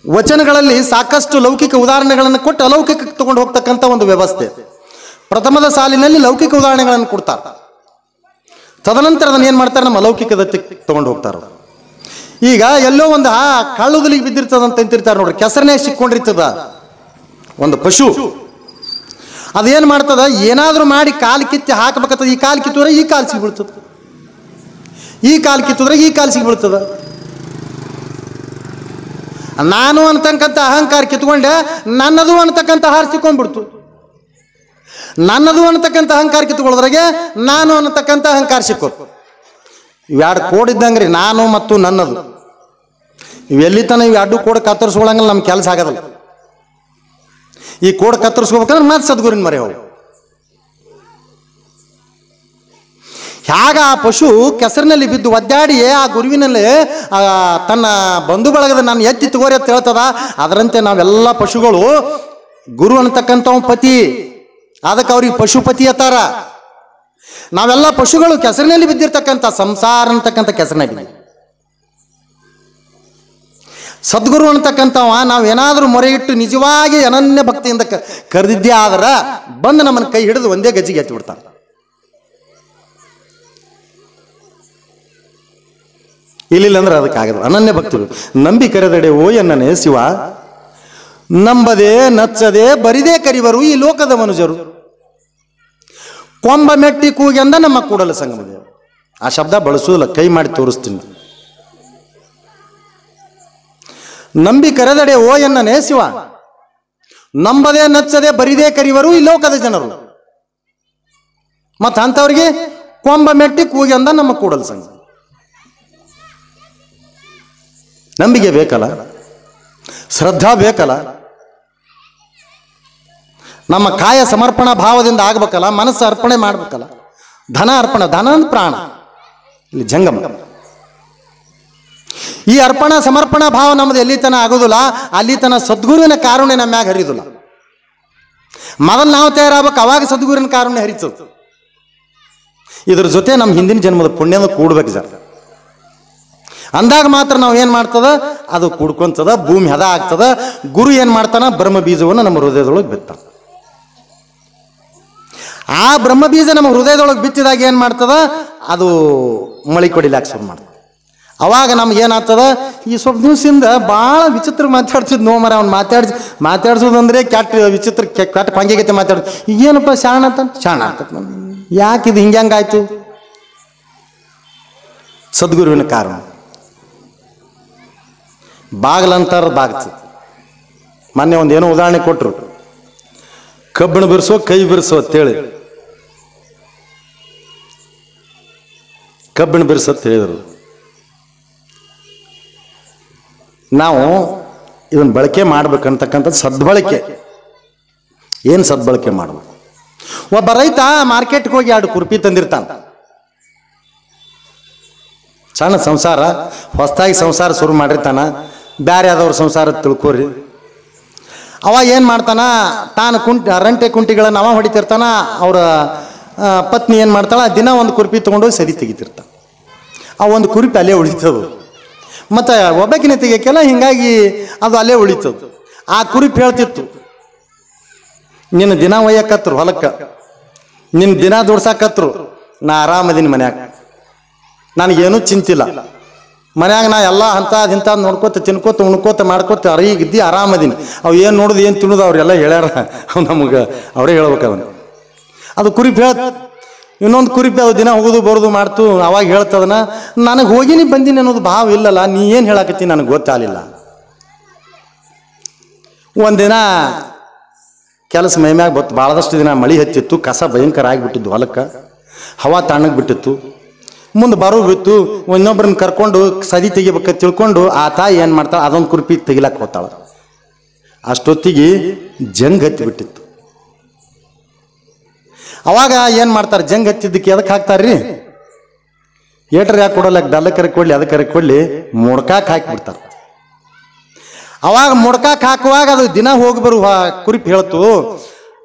ವಚನಗಳಲ್ಲಿ ಸಾಕಷ್ಟು ಲೌಕಿಕ ಉದಾಹರಣೆಗಳನ್ನು ಕೊಟ್ಟು ಅಲೌಕಿಕ ತಗೊಂಡು ಹೋಗ್ತಕ್ಕಂಥ ಒಂದು ವ್ಯವಸ್ಥೆ. ಪ್ರಥಮದ ಸಾಲಿನಲ್ಲಿ ಲೌಕಿಕ ಉದಾಹರಣೆಗಳನ್ನು ಕೊಡ್ತಾರೆ, ತದನಂತರ ಅದನ್ನು ಏನು ಮಾಡ್ತಾರೆ, ನಮ್ಮ ಅಲೌಕಿಕದ ತಗೊಂಡು ಹೋಗ್ತಾರೆ. ಈಗ ಎಲ್ಲೋ ಒಂದು ಕಳ್ಳುದಲಿಗೆ ಬಿದ್ದಿರ್ತದಂತ ಅಂತಿರ್ತಾರೆ ನೋಡ್ರಿ, ಕೆಸರನ್ನೇ ಸಿಕ್ಕೊಂಡಿರ್ತದ ಒಂದು ಪಶು. ಅದೇನು ಮಾಡ್ತದ, ಏನಾದರೂ ಮಾಡಿ ಕಾಲು ಕಿತ್ತಿ ಹಾಕಬೇಕತ್ತದ. ಈ ಕಾಲು ಕಿತ್ತಿದ್ರೆ ಈ ಕಾಲು ಸಿಗ್ಬಿಡ್ತದ, ಈ ಕಾಲು ಕಿತ್ತಿದ್ರೆ ಈ ಕಾಲು ಸಿಗ್ಬಿಡ್ತದ. ನಾನು ಅಂತಕ್ಕಂಥ ಅಹಂಕಾರ ಕಿತ್ಕೊಂಡೆ ನನ್ನದು ಅಂತಕ್ಕಂಥ ಹಾರ ಸಿಕ್ಕೊಂಡ್ಬಿಡ್ತು. ನನ್ನದು ಅನ್ನತಕ್ಕಂಥ ಅಹಂಕಾರ ಕಿತ್ಕೊಳ್ಳೋದ್ರಾಗೆ ನಾನು ಅನ್ನತಕ್ಕಂಥ ಅಹಂಕಾರ ಸಿಕ್ಕೋದು. ಇವೆರಡು ಕೋಡಿದ್ದಂಗ್ರಿ, ನಾನು ಮತ್ತು ನನ್ನದು. ಇವೆಲ್ಲಿ ತನ ಇವು ಎರಡು ಕೋಡ್ ಕತ್ತರಿಸ್ಕೊಳಂಗಿಲ್ಲ, ನಮ್ಮ ಕೆಲಸ ಆಗೋದಲ್ಲ. ಈ ಕೋಡ್ ಕತ್ತರಿಸ್ಕೋಬೇಕಂದ್ರೆ ಮತ್ತೆ ಸದ್ಗುರಿನ ಮರೆ ಹೋಗಿ. ಹೇಗ ಆ ಪಶು ಕೆಸರಿನಲ್ಲಿ ಬಿದ್ದು ಒದ್ದಾಡಿ ಆ ಗುರುವಿನಲ್ಲಿ ತನ್ನ ಬಂಧು ಬಳಗದ ನಾನು ಎತ್ತಿ ತಗೋರಿ ಅಂತ ಹೇಳ್ತದ, ಅದರಂತೆ ನಾವೆಲ್ಲ ಪಶುಗಳು ಗುರು ಅನ್ನತಕ್ಕಂಥವ ಪತಿ, ಅದಕ್ಕೆ ಅವ್ರಿಗೆ ಪಶುಪತಿ ಅತ್ತಾರ. ನಾವೆಲ್ಲ ಪಶುಗಳು ಕೆಸರಿನಲ್ಲಿ ಬಿದ್ದಿರ್ತಕ್ಕಂಥ ಸಂಸಾರ ಅಂತಕ್ಕಂಥ ಕೆಸರಿನಲ್ಲಿ. ಸದ್ಗುರು ಅಂತಕ್ಕಂಥವ ನಾವೇನಾದ್ರೂ ಮೊರೆ ಇಟ್ಟು ನಿಜವಾಗಿ ಅನನ್ಯ ಭಕ್ತಿಯಿಂದ ಕರೆದಿದ್ದೇ ಆದ್ರ ಬಂದು ನಮ್ಮನ್ನು ಕೈ ಹಿಡಿದು ಒಂದೇ ಗಜ್ಜಿಗೆ ಎತ್ತಿ ಬಿಡ್ತಾನೆ. ಇಲ್ಲಿಲ್ಲ ಅಂದ್ರೆ ಅದಕ್ಕಾಗಲ್ಲ. ಅನನ್ಯ ಭಕ್ತರು ನಂಬಿ ಕರೆದಡೆ ಓ ಎನ್ನನೆ ಶಿವ, ನಂಬದೆ ನಚ್ಚದೆ ಬರಿದೇ ಕರಿವರು ಈ ಲೋಕದ ಮನುಜರು. ಕೊಂಬ ಮೆಟ್ಟಿ ಕೂಗೆಂದ ನಮ್ಮ ಕೂಡಲ ಸಂಗಮ ದೇವ. ಆ ಶಬ್ದ ಬಳಸೋದಿಲ್ಲ, ಕೈ ಮಾಡಿ ತೋರಿಸ್ತೀನಿ. ನಂಬಿ ಕರೆದಡೆ ಓ ಎನ್ನನೆ ಶಿವ, ನಂಬದೆ ನಚ್ಚದೆ ಬರಿದೇ ಕರಿವರು ಈ ಲೋಕದ ಜನರು. ಮತ್ತ ಅಂತವ್ರಿಗೆ ಕೊಂಬ ಮೆಟ್ಟಿ ಕೂಗೆಂದ ನಮ್ಮ ಕೂಡಲ ಸಂಗಮ. ನಂಬಿಕೆ ಬೇಕಲ್ಲ, ಶ್ರದ್ಧಾ ಬೇಕಲ್ಲ, ನಮ್ಮ ಕಾಯ ಸಮರ್ಪಣಾ ಭಾವದಿಂದ ಆಗ್ಬೇಕಲ್ಲ, ಮನಸ್ಸು ಅರ್ಪಣೆ ಮಾಡ್ಬೇಕಲ್ಲ, ಧನ ಅರ್ಪಣೆ, ಧನ ಪ್ರಾಣ ಇಲ್ಲಿ ಜಂಗಮ. ಈ ಅರ್ಪಣಾ ಸಮರ್ಪಣಾ ಭಾವ ನಮ್ದು ಎಲ್ಲಿ ತನ ಆಗೋದಿಲ್ಲ, ಅಲ್ಲಿ ತನ ಸದ್ಗುರುವಿನ ಕಾರುಣ್ಯ ನಮ್ಮ ಮ್ಯಾಗ ಹರಿಯೋದಿಲ್ಲ. ಮೊದಲು ನಾವು ತಯಾರಾಗಬೇಕು, ಅವಾಗ ಸದ್ಗುರುವಿನ ಕಾರುಣ್ಯ ಹರಿತದೆ. ಇದ್ರ ಜೊತೆ ನಮ್ಮ ಹಿಂದಿನ ಜನ್ಮದ ಪುಣ್ಯದ ಕೂಡ್ಬೇಕು ಜರ. ಅಂದಾಗ ಮಾತ್ರ ನಾವು ಏನು ಮಾಡ್ತದ, ಅದು ಕೂಡ್ಕೊಂತದ, ಭೂಮಿ ಹದ ಆಗ್ತದ. ಗುರು ಏನು ಮಾಡ್ತಾನ, ಬ್ರಹ್ಮ ಬೀಜವನ್ನು ನಮ್ಮ ಹೃದಯದೊಳಗೆ ಬಿತ್ತಾನ. ಆ ಬ್ರಹ್ಮ ಬೀಜ ನಮ್ಮ ಹೃದಯದೊಳಗೆ ಬಿತ್ತಿದಾಗ ಏನು ಮಾಡ್ತದ, ಅದು ಮಳಿ ಕೊಡಿಲಾಕ ಶುರು ಮಾಡ್ತದೆ. ಅವಾಗ ನಮ್ಗೆ ಏನಾಗ್ತದ, ಈ ಸ್ವಲ್ಪ ದಿವಸದಿಂದ ಭಾಳ ವಿಚಿತ್ರ ಮಾತಾಡ್ತಿದ್ ನೋಮರ. ಅವ್ನು ಮಾತಾಡ್ಸೋದಂದ್ರೆ ಕೆಟ್ಟ ವಿಚಿತ್ರ ಕೆಟ್ಟ ಪಂಗಿಗತೆ ಮಾತಾಡ್ದು. ಈಗೇನಪ್ಪ ಶಾಣ ಅಂತ ಶಾಣ ಆಗ್ತದೆ. ಯಾಕಿದು ಹಿಂಗಾಯ್ತು? ಸದ್ಗುರುವಿನ ಕಾರಣ. ಬಾಗ್ಲಂತಾರ ಬಾಗ್ತದೆ. ಮೊನ್ನೆ ಒಂದು ಏನೋ ಉದಾಹರಣೆ ಕೊಟ್ಟರು, ಕಬ್ಬಿಣ ಬಿರ್ಸೋ ಕೈ ಬಿರ್ಸೋ ಅಂತೇಳಿ. ಕಬ್ಬಿಣ ಬಿರ್ಸತ್ ಹೇಳಿದರು. ನಾವು ಇದನ್ನು ಬಳಕೆ ಮಾಡ್ಬೇಕಂತಕ್ಕಂಥದ್ದು ಸದ್ಬಳಕೆ. ಏನು ಸದ್ಬಳಕೆ ಮಾಡಬೇಕು? ಒಬ್ಬ ರೈತ ಮಾರ್ಕೆಟ್ಗೆ ಹೋಗಿ 2 ಕುರ್ಪಿ ತಂದಿರ್ತಾನೆ. ಸಣ್ಣ ಸಂಸಾರ, ಹೊಸದಾಗಿ ಸಂಸಾರ ಶುರು ಮಾಡಿರ್ತಾನ. ಬ್ಯಾರೆ ಆದವ್ರ ಸಂಸಾರ ತಿಳ್ಕೋರಿ. ಅವಾಗ ಏನು ಮಾಡ್ತಾನ, ತಾನು ರಂಟೆ ಕುಂಟಿಗಳನ್ನು ಅವ ಹೊಡಿತಿರ್ತಾನ. ಅವರ ಪತ್ನಿ ಏನು ಮಾಡ್ತಾಳ, ದಿನ ಒಂದು ಕುರ್ಪಿ ತೊಗೊಂಡೋಗಿ ಸದಿ ತೆಗಿತಿರ್ತಾನೆ. ಆ ಒಂದು ಕುರ್ಪಿ ಅಲ್ಲೇ ಉಳಿತದು, ಮತ್ತು ಒಬ್ಬಕಿನ ತೆಗಿಯಕ್ಕೆಲ್ಲ, ಹಿಂಗಾಗಿ ಅದು ಅಲ್ಲೇ ಉಳಿತದು. ಆ ಕುರಿಪಿ ಹೇಳ್ತಿತ್ತು, ನಿನ್ನ ದಿನ ಒಯ್ಯಕತ್ರು ಹೊಲಕ್ಕೆ, ನಿನ್ನ ದಿನ ದುಡ್ಸಾಕತ್ರು, ನಾ ಆರಾಮದೀನಿ ಮನ್ಯಾಗ, ನನಗೇನು ಚಿಂತಿಲ್ಲ. ಮನ್ಯಾಗ ನಾ ಎಲ್ಲ ಇಂಥದ್ದು ನೋಡ್ಕೋತ ತಿನ್ಕೋತ ಉಣ್ಕೋತ ಮಾಡ್ಕೋತ ಅರಿಗಿದ್ದಿ ಆರಾಮದೀನಿ. ಅವು ಏನು ನೋಡೋದು ಏನು ತಿನ್ನೋದು ಅವ್ರೆಲ್ಲ ಹೇಳ್ಯಾರ, ಅವು ನಮಗೆ ಅವರೇ ಹೇಳ್ಬೇಕು. ಅವನು ಅದು ಕುರಿಪಿ ಇನ್ನೊಂದು ಕುರಿಪಿ ಅದು ದಿನ ಹೋಗೋದು ಬರೋದು ಮಾಡ್ತು. ಅವಾಗ ಹೇಳ್ತದನ, ನನಗೆ ಹೋಗಿನಿ ಬಂದೀನಿ ಅನ್ನೋದು ಭಾವ ಇಲ್ಲಲ್ಲ, ನೀ ಏನು ಹೇಳಕತ್ತಿ ನನಗೆ ಗೊತ್ತಾಗಲಿಲ್ಲ. ಒಂದಿನ ಕೆಲಸ ಮೈಮ್ಯಾಗ ಬತ್ತು, ಭಾಳದಷ್ಟು ದಿನ ಮಳೆ ಹತ್ತಿತ್ತು, ಕಸ ಭಯಂಕರ ಆಗಿಬಿಟ್ಟಿದ್ದು ಹೊಲಕ್ಕೆ, ಹವಾ ತಣ್ಣಗೆ ಬಿಟ್ಟಿತ್ತು. ಮುಂದೆ ಬರೋ ಬಿತ್ತು, ಇನ್ನೊಬ್ಬರನ್ನ ಕರ್ಕೊಂಡು ಸದಿ ತೆಗಿಬೇಕ ತಿಳ್ಕೊಂಡು ಆ ತಾಯಿ ಏನು ಮಾಡ್ತಾಳೆ, ಅದೊಂದು ಕುರ್ಪಿ ತೆಗಿಲಕ್ಕೆ ಹೋಗ್ತಾಳೆ. ಅಷ್ಟೊತ್ತಿಗೆ ಜಂಗ್ ಹತ್ತಿ ಬಿಟ್ಟಿತ್ತು. ಅವಾಗ ಏನು ಮಾಡ್ತಾರೆ, ಜಂಗ್ ಹತ್ತಿದ್ದಕ್ಕೆ ಎದಕ್ಕೆ ಹಾಕ್ತಾರ್ರಿ, ಏಟ್ರ್ ಯಾಕೆ ಕೊಡೋಲ್ಲ, ಬೆಲ್ಲಕ್ಕರೆ ಕೊಡಲಿ ಅದಕ್ಕರೆ ಕೊಡಲಿ, ಮುಡ್ಕಾಕ್ ಹಾಕಿಬಿಡ್ತಾರೆ. ಅವಾಗ ಮುಡ್ಕಾಕ್ ಹಾಕುವಾಗ ಅದು ದಿನ ಹೋಗಿ ಬರುವ ಕುರಿಪಿ ಹೇಳ್ತು,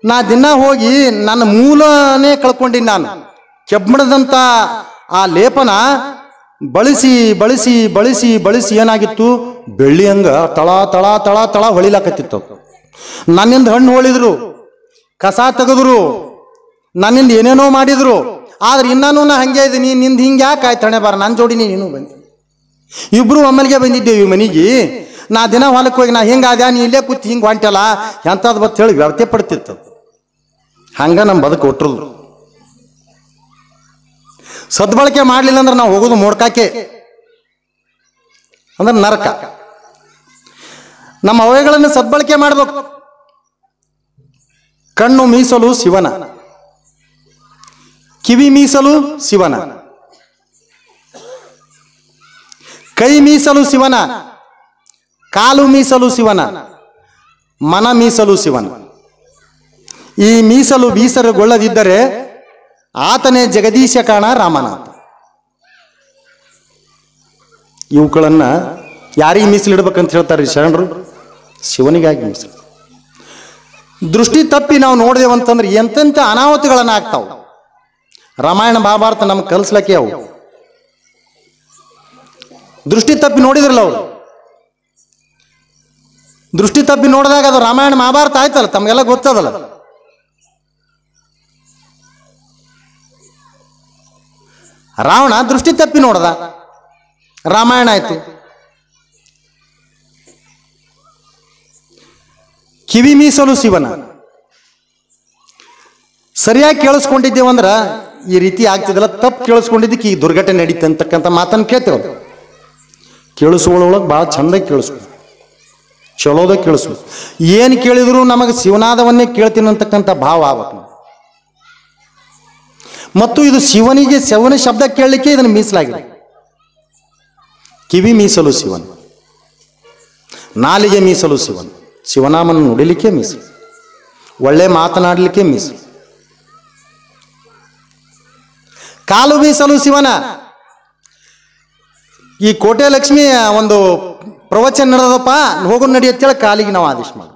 ನಾ ದಿನ ಹೋಗಿ ನನ್ನ ಮೂಲನೇ ಕಳ್ಕೊಂಡಿನಿ. ನಾನು ಕೆಬ್ಬಣದಂಥ ಆ ಲೇಪನ ಬಳಸಿ ಬಳಸಿ ಬಳಸಿ ಬಳಸಿ ಏನಾಗಿತ್ತು, ಬೆಳ್ಳಿ ಹಂಗ ತಳ ತಳ ತಳ ತಳ ಹೊಳಿಲಾಕತ್ತಿತ್ತು. ನನ್ನಿಂದ ಹಣ್ಣು ಹೊಳಿದ್ರು, ಕಸ ತೆಗೆದ್ರು, ನನ್ನಿಂದ ಏನೇನೋ ಮಾಡಿದ್ರು. ಆದ್ರೆ ಇನ್ನೂ ನಾ ಹಂಗೆ ಇದ್ದೀನಿ. ನಿಂದು ಹಿಂಗೆ ಯಾಕೆ ಆಯ್ತು ಹಣೆ ಬಾರ, ನನ್ನ ಜೋಡಿನಿ ನೀನು ಬಂದಿ, ಇಬ್ರು ಒಮ್ಮೆಲ್ಗೆ ಬಂದಿದ್ದೇವೆ ಮನೆಗೆ. ನಾ ದಿನ ಹೊಲಕ್ಕೆ ಹೋಗಿ ನಾ ಹಿಂಗಾದ್ಯಾ, ನೀ ಇಲ್ಲೇ ಕೂತಿ ಹಿಂಗೆ ಹೊಂಟಲ್ಲ ಎಂಥದ್ದು ಬತ್ ಹೇಳಿ ವ್ಯವಸ್ಥೆ ಪಡ್ತಿತ್ತು. ಹಂಗ ನಮ್ಮ ಬದುಕು ಕೊಟ್ಟರು. ಸದ್ಬಳಕೆ ಮಾಡಲಿಲ್ಲ ಅಂದ್ರೆ ನಾವು ಹೋಗೋದು ಮೋಡ್ಕಾಕೆ ಅಂದ್ರೆ ನರಕ. ನಮ್ಮ ಅವಯಗಳನ್ನು ಸದ್ಬಳಕೆ ಮಾಡಬೇಕು. ಕಣ್ಣು ಮೀಸಲು ಶಿವನ, ಕಿವಿ ಮೀಸಲು ಶಿವನ, ಕೈ ಮೀಸಲು ಶಿವನ, ಕಾಲು ಮೀಸಲು ಶಿವನ, ಮನ ಮೀಸಲು ಶಿವನ. ಈ ಮೀಸಲು ಬೀಸರುಗೊಳ್ಳದಿದ್ದರೆ ಆತನೇ ಜಗದೀಶ ಕಾಣ ರಾಮನಾಥ. ಇವುಗಳನ್ನ ಯಾರಿಗೆ ಮೀಸಲಿಡ್ಬೇಕಂತ ಹೇಳ್ತಾರೆ ಶರಣರು, ಶಿವನಿಗಾಗಿ ಮೀಸಲು. ದೃಷ್ಟಿ ತಪ್ಪಿ ನಾವು ನೋಡಿದೆವಂತಂದ್ರೆ ಎಂತೆಂಥ ಅನಾಹುತಗಳನ್ನ ಆಗ್ತಾವ. ರಾಮಾಯಣ ಮಹಾಭಾರತ ನಮ್ಗೆ ಕಲಿಸ್ಲಕ್ಕೆ ಅವು. ದೃಷ್ಟಿ ತಪ್ಪಿ ನೋಡಿದ್ರಲ್ಲ ಅವರು, ದೃಷ್ಟಿ ತಪ್ಪಿ ನೋಡಿದಾಗ ಅದು ರಾಮಾಯಣ ಮಹಾಭಾರತ ಆಯ್ತಲ್ಲ, ತಮಗೆಲ್ಲ ಗೊತ್ತದಲ್ಲ. ರಾವಣ ದೃಷ್ಟಿ ತಪ್ಪಿ ನೋಡ್ದ, ರಾಮಾಯಣ ಆಯ್ತು. ಕಿವಿ ಮೀಸಲು ಶಿವನ. ಸರಿಯಾಗಿ ಕೇಳಿಸ್ಕೊಂಡಿದ್ದೇವಂದ್ರ ಈ ರೀತಿ ಆಗ್ತಿದಲ್ಲ, ತಪ್ಪು ಕೇಳಿಸ್ಕೊಂಡಿದ್ದಕ್ಕೆ ಈ ದುರ್ಘಟನೆ ನಡೀತೆ ಅಂತಕ್ಕಂಥ ಮಾತನ್ನು ಕೇಳ್ತೇವೆ. ಕೇಳಿಸುವೊಳಗೆ ಭಾಳ ಚಂದಾಗಿ ಕೇಳಿಸ್ಕೊ, ಚಲೋದಾಗ ಕೇಳಿಸ್ಕೊ. ಏನು ಕೇಳಿದ್ರು ನಮಗೆ ಶಿವನಾದವನ್ನೇ ಕೇಳ್ತೀನಿ ಅಂತಕ್ಕಂಥ ಭಾವ ಆಗ್ಬೇಕು. ಮತ್ತು ಇದು ಶಿವನಿಗೆ ಶಿವನ ಶಬ್ದ ಕೇಳಲಿಕ್ಕೆ ಇದನ್ನು ಮೀಸಲಾಗಿದೆ. ಕಿವಿ ಮೀಸಲು ಶಿವನ್, ನಾಲಿಗೆ ಮೀಸಲು ಶಿವನ್, ಶಿವನಾಮನ ನುಡಿಲಿಕ್ಕೆ ಮೀಸಲು, ಒಳ್ಳೆ ಮಾತನಾಡಲಿಕ್ಕೆ ಮೀಸಲು. ಕಾಲು ಮೀಸಲು ಶಿವನ. ಈ ಕೋಟೆ ಲಕ್ಷ್ಮಿ ಒಂದು ಪ್ರವಚನ ನಡೆದಪ್ಪ, ಹೋಗೋದು ನಡಿ ಅಂತೇಳಿ ಕಾಲಿಗೆ ನಾವು ಆದೇಶ ಮಾಡಿ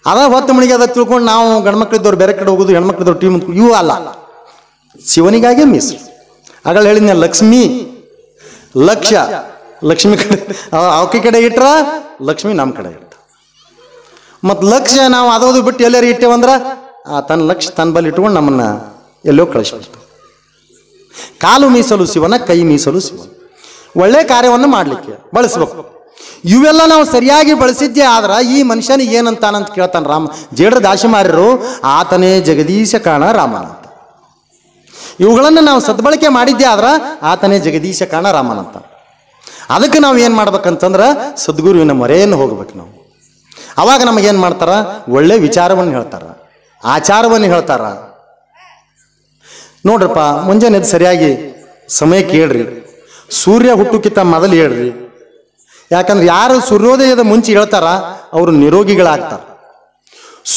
ಅದ ಹೊತ್ತು ಮಣಿಗೆ ಅದ ತಿಳ್ಕೊಂಡು ನಾವು ಗಂಡ್ಮಕ್ಳಿದ್ದವ್ರು ಬೇರೆ ಕಡೆ ಹೋಗೋದು, ಹೆಣ್ಮಕ್ಳಿದ್ದವ್ರು ಟೀಮ್ ಇವು ಅಲ್ಲ, ಶಿವನಿಗಾಗೆ ಮೀಸಲು. ಆಗಳ ಹೇಳಿದ್ನ ಲಕ್ಷ್ಮಿ ಲಕ್ಷ, ಲಕ್ಷ್ಮಿ ಕಡೆ ಅವಕಿ ಕಡೆ ಇಟ್ರ ಲಕ್ಷ್ಮಿ ನಮ್ಮ ಕಡೆ ಇಟ್ಟ. ಮತ್ತು ಲಕ್ಷ್ಯ ನಾವು ಅದೋದು ಬಿಟ್ಟು ಎಲ್ಲರೂ ಇಟ್ಟೇವಂದ್ರ ತನ್ನ ಲಕ್ಷ್ಯ ತನ್ನ ಬಲ್ಲಿ ಇಟ್ಕೊಂಡು ನಮ್ಮನ್ನ ಎಲ್ಲೋ ಕಳಿಸ್ಬಿಡ್ತು. ಕಾಲು ಮೀಸಲು ಶಿವನ, ಕೈ ಮೀಸಲು ಶಿವನ. ಒಳ್ಳೆ ಕಾರ್ಯವನ್ನು ಮಾಡಲಿಕ್ಕೆ ಬಳಸ್ಬೇಕು. ಇವೆಲ್ಲ ನಾವು ಸರಿಯಾಗಿ ಬಳಸಿದ್ದೇ ಆದ್ರೆ ಈ ಮನುಷ್ಯನಿಗೆ ಏನಂತಾನಂತ ಕೇಳ್ತಾನೆ ರಾಮ. ಜೇಡ್ರ ದಾಸಿಮಾರ್ಯರು ಆತನೇ ಜಗದೀಶ ಕಾಣ ರಾಮನಾಥ. ಇವುಗಳನ್ನು ನಾವು ಸದ್ಬಳಕೆ ಮಾಡಿದ್ದೇ ಆದ್ರೆ ಆತನೇ ಜಗದೀಶ ಕಾಣ ರಾಮನಾಥ. ಅದಕ್ಕೆ ನಾವು ಏನು ಮಾಡ್ಬೇಕಂತಂದ್ರೆ ಸದ್ಗುರುವಿನ ಮೊರೆಯನ್ನು ಹೋಗ್ಬೇಕು ನಾವು. ಅವಾಗ ನಮಗೇನು ಮಾಡ್ತಾರ, ಒಳ್ಳೆ ವಿಚಾರವನ್ನು ಹೇಳ್ತಾರ, ಆಚಾರವನ್ನು ಹೇಳ್ತಾರ. ನೋಡ್ರಪ್ಪ, ಮುಂಜಾನೆ ಸರಿಯಾಗಿ ಸಮಯಕ್ಕೆ ಹೇಳ್ರಿ, ಸೂರ್ಯ ಹುಟ್ಟುಕ್ಕಿಂತ ಮೊದಲು ಹೇಳ್ರಿ. ಯಾಕಂದ್ರೆ ಯಾರು ಸೂರ್ಯೋದಯದ ಮುಂಚೆ ಹೇಳ್ತಾರ ಅವರು ನಿರೋಗಿಗಳಾಗ್ತಾರ.